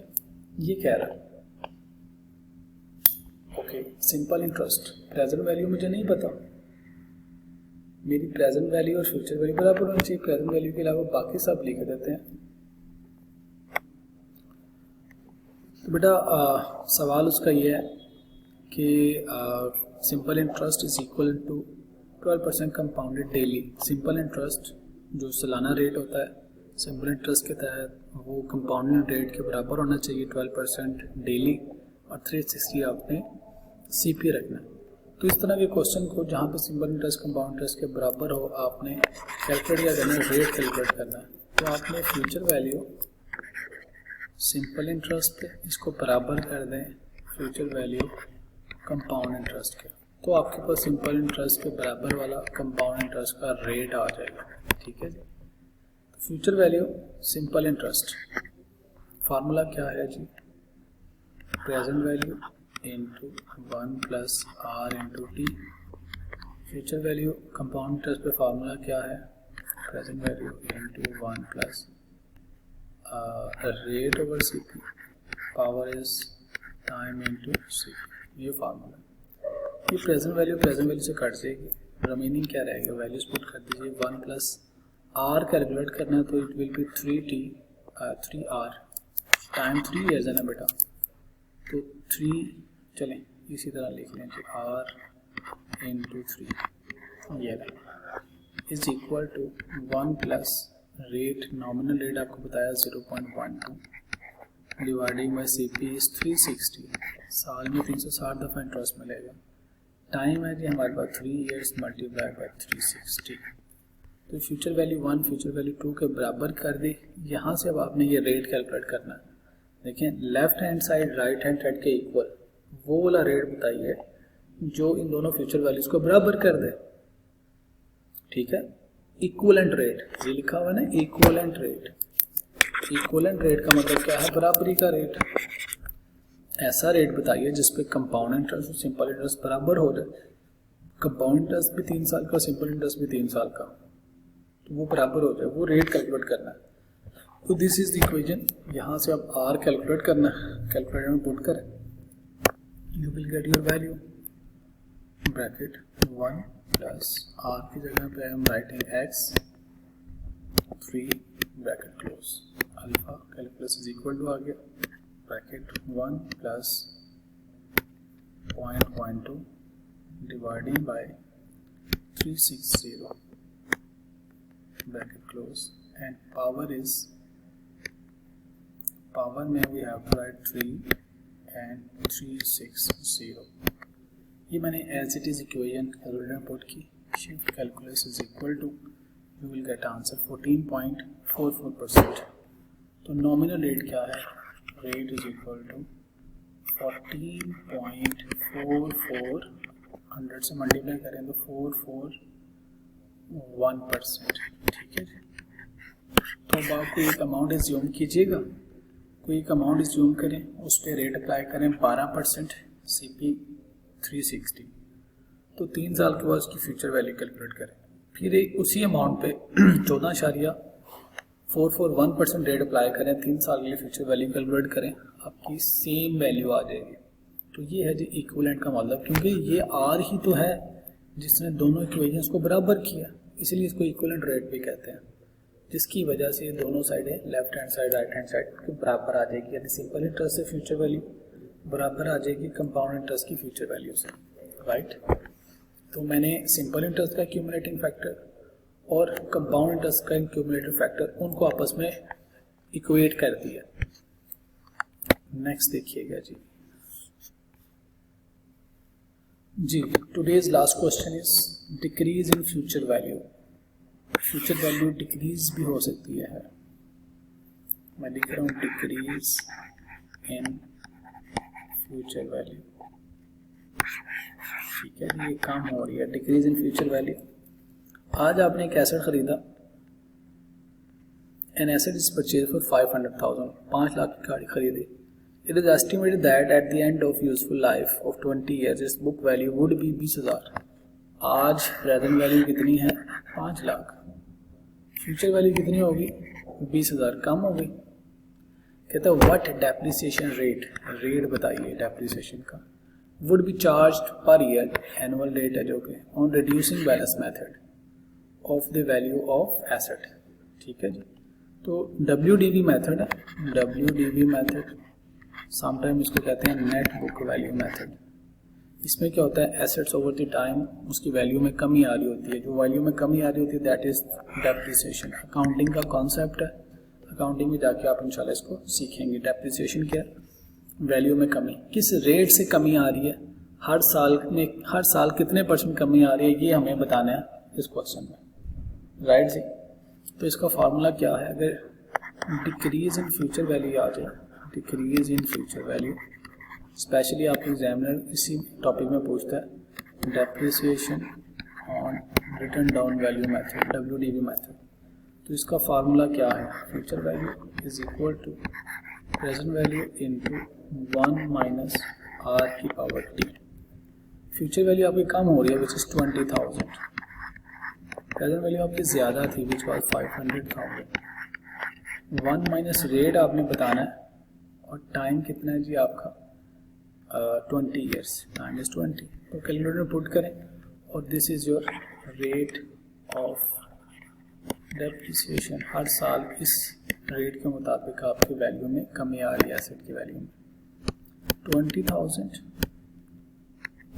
ये कह रहा है। Okay, simple interest present value मुझे नहीं पता, मेरी प्रेजेंट वैल्यू और फ्यूचर वैल्यू बराबर होनी चाहिए। प्रेजेंट वैल्यू के अलावा बाकी सब लिख देते हैं। तो बेटा सवाल उसका ये है कि simple interest is equal to 12% compounded daily. Simple interest जो सालाना रेट होता है, सिंपल इंटरेस्ट के तहत वो कंपाउंडिंग रेट के बराबर होना चाहिए 12% डेली, और 360 आपने CP रखना है। तो इस तरह के क्वेश्चन को जहाँ पे सिंपल इंटरेस्ट कंपाउंड इंटरेस्ट के बराबर हो, आपने कैलकुलेट या करना है, रेट कैलकुलेट करना है। तो आपने फ्यूचर वैल्यू सिंपल इंटरेस्ट पे इसको बराबर कर दें फ्यूचर वैल्यू कंपाउंड इंटरेस्ट के, तो आपके पास सिंपल इंटरेस्ट के बराबर वाला कंपाउंड इंटरेस्ट का रेट आ जाएगा। ठीक है जी। तो future value simple interest formula क्या है जी, present value into 1 plus R into T. Future value compound interest पे फार्मूला क्या है, present value into 1 plus rate over CP, power is time into CP, ये फार्मूला। ये प्रेजेंट वैल्यू से cut जाएगी, रिमेनिंग क्या रहेगा, वैल्यूज पुट कर दीजिए। 1 प्लस आर कैलकुलेट करना है, तो it will B 3R, time 3 years है ना बेटा, तो 3 चलें इसी तरह लिख लें कि R इंटू 3 ये is equal to 1 plus rate, nominal rate आपको बताया 0.12 डिवाइडिंग बाई CP इज 360, साल में 360 दफ़ा इंटरेस्ट मिलेगा। टाइम है जी हमारे पास 3 ईयर्स मल्टीप्लाई बाई 360। तो फ्यूचर वैल्यू 1 फ्यूचर वैल्यू 2 के बराबर कर दी। यहाँ से अब आपने ये रेट कैलकुलेट करना है। देखें left hand side right hand side के इक्वल वो वाला रेट बताइए जो इन दोनों फ्यूचर वैल्यूज को बराबर कर दे। ठीक है, इक्वलेंट रेट, ये लिखा हुआ है ना इक्वलेंट रेट। इक्वलेंट रेट का मतलब क्या है, बराबरी का रेट। ऐसा रेट बताइए जिसपे कंपाउंड इंटरेस्ट और सिंपल इंटरेस्ट बराबर हो जाए। कंपाउंड इंटरेस्ट भी 3 साल का, सिंपल इंटरेस्ट भी 3 साल का, तो वो बराबर हो जाए, वो रेट कैलकुलेट करना है। तो दिस इज द इक्वेशन। यहाँ से आप आर कैलकुलेट करना है, कैलकुलेटर में पुट करें, you will get your value bracket 1 plus are की जगह पे हम writing x 3 bracket close, alpha calculus is equal to आ गया bracket 1 plus 0.12 dividing by 360 bracket close, and power में we have to write 3 and 360। ये मैंने as it is equation calculator में पुट की, shift calculus is equal to you will get answer 14.44%। तो nominal rate क्या है, रेट इज इक्वल टू 14.44, 100 से multiply करें तो 441%। ठीक है जी। तो अब आपको एक अमाउंट एज्यूम कीजिएगा, कोई एक अमाउंट एज्यूम करें, उस पर रेट अप्लाई करें 12% CP 360, तो 3 साल के बाद उसकी फ्यूचर वैल्यू कैलकुलेट करें। फिर उसी अमाउंट पे 14.441% रेट अप्लाई करें, 3 साल के लिए फ्यूचर वैल्यू कैलकुलेट करें, आपकी सेम वैल्यू आ जाएगी। तो ये है जी इक्विवेलेंट का मतलब, क्योंकि ये आर ही तो है जिसने दोनों इक्वेशंस को बराबर किया, इसलिए इसको इक्विवेलेंट रेट भी कहते हैं, जिसकी वजह से दोनों साइडें left hand side right hand side के बराबर आ जाएगी। यदि सिंपल इंटरेस्ट से फ्यूचर वैल्यू बराबर आ जाएगी कंपाउंड इंटरेस्ट की फ्यूचर वैल्यू से, राइट। तो मैंने सिंपल इंटरेस्ट का क्यूमुलेटिंग फैक्टर और कंपाउंड इंटरेस्ट का क्यूमुलेटिव फैक्टर उनको आपस में इक्वेट कर दिया। नेक्स्ट देखिएगा जी, today's last question is decrease in future value. Future value decrease भी हो सकती है, मैं लिख रहा हूँ डिक्रीज इन फ्यूचर वैल्यू। ठीक है, ये काम हो रही है डिक्रीज इन फ्यूचर वैल्यू। आज आपने एक एसेट खरीदा, an asset is purchase for 500,000, 5 lakh की गाड़ी खरीदी। It is estimated that at the end of useful life of 20 years it's book value would be 20,000। आज प्रेजेंट वैल्यू कितनी है, 5 लाख। फ्यूचर वैल्यू कितनी होगी, 20,000, कम होगी। कहता है व्हाट डेप्रिसिएशन रेट बताइए डेप्रिसिएशन का, would be charged per year, annual rate है जो कि on reducing balance method of the value of asset. ठीक है जी, तो WDV मेथड है, WDV मेथड समटाइम इसको कहते हैं नेट बुक वैल्यू मेथड। इसमें क्या होता है, एसेट्स ओवर द टाइम उसकी वैल्यू में कमी आ रही होती है, जो वैल्यू में कमी आ रही होती है दैट इज डेप्रिसिएशन। अकाउंटिंग का कॉन्सेप्ट है, अकाउंटिंग में जाके आप इंशाल्लाह इसको सीखेंगे। डेप्रिसिएशन क्या है, वैल्यू में कमी, किस रेट से कमी आ रही है, हर साल कितने % कमी आ रही है, ये हमें बताना है इस क्वेश्चन में, राइट जी। तो इसका फार्मूला क्या है, अगर डिक्रीज इन फ्यूचर वैल्यू आ जाए, decrease in future value, specially आपको एग्जामिनर इसी टॉपिक में पूछता है, depreciation on written down value method, WDV method. तो इसका फार्मूला क्या है, future value is equal to present value into 1 minus r की पावर t। फ्यूचर वैल्यू आपकी कम हो रही है विच इज 20,000, प्रेजेंट वैल्यू आपकी ज़्यादा थी विच वाज 500,000। 1 माइनस रेट आपने बताना है, और टाइम कितना है जी आपका 20 ईयर्स, टाइम इज 20। तो कैलकुलेटर में पुट करें, और this is your rate of depreciation. हर साल इस रेट के मुताबिक आपकी वैल्यू में कमी आ रही है, एसेट की वैल्यू में। 20,000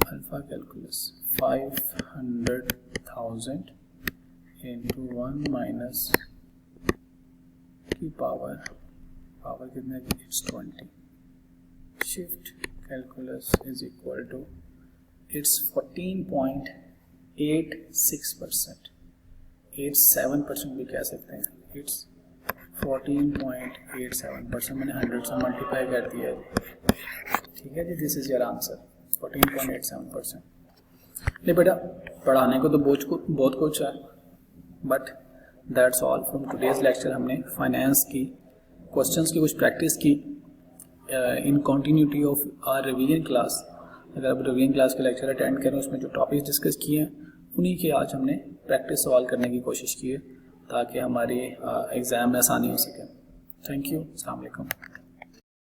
अल्फा कैलकुलस 500,000 इंटू 1 माइनस की पावर कितने की, it's 20। Shift calculus is equal to it's 14.86%, 87% भी कह सकते हैं, इट्स 14.87%। मैंने 100 से मल्टीप्लाई कर दिया है, ठीक है जी। This is your answer, 14.87%। नहीं बेटा, पढ़ाने को तो बहुत कुछ है, but that's all from today's lecture. हमने फाइनेंस की क्वेश्चंस की कुछ प्रैक्टिस की in continuity of our revision class. अगर आप रिवीजन क्लास के लेक्चर अटेंड करें, उसमें जो टॉपिक्स डिस्कस किए हैं उन्हीं के आज हमने प्रैक्टिस सवाल करने की कोशिश की है, ताकि हमारी एग्ज़ाम में आसानी हो सके। थैंक यू, अस्सलाम वालेकुम।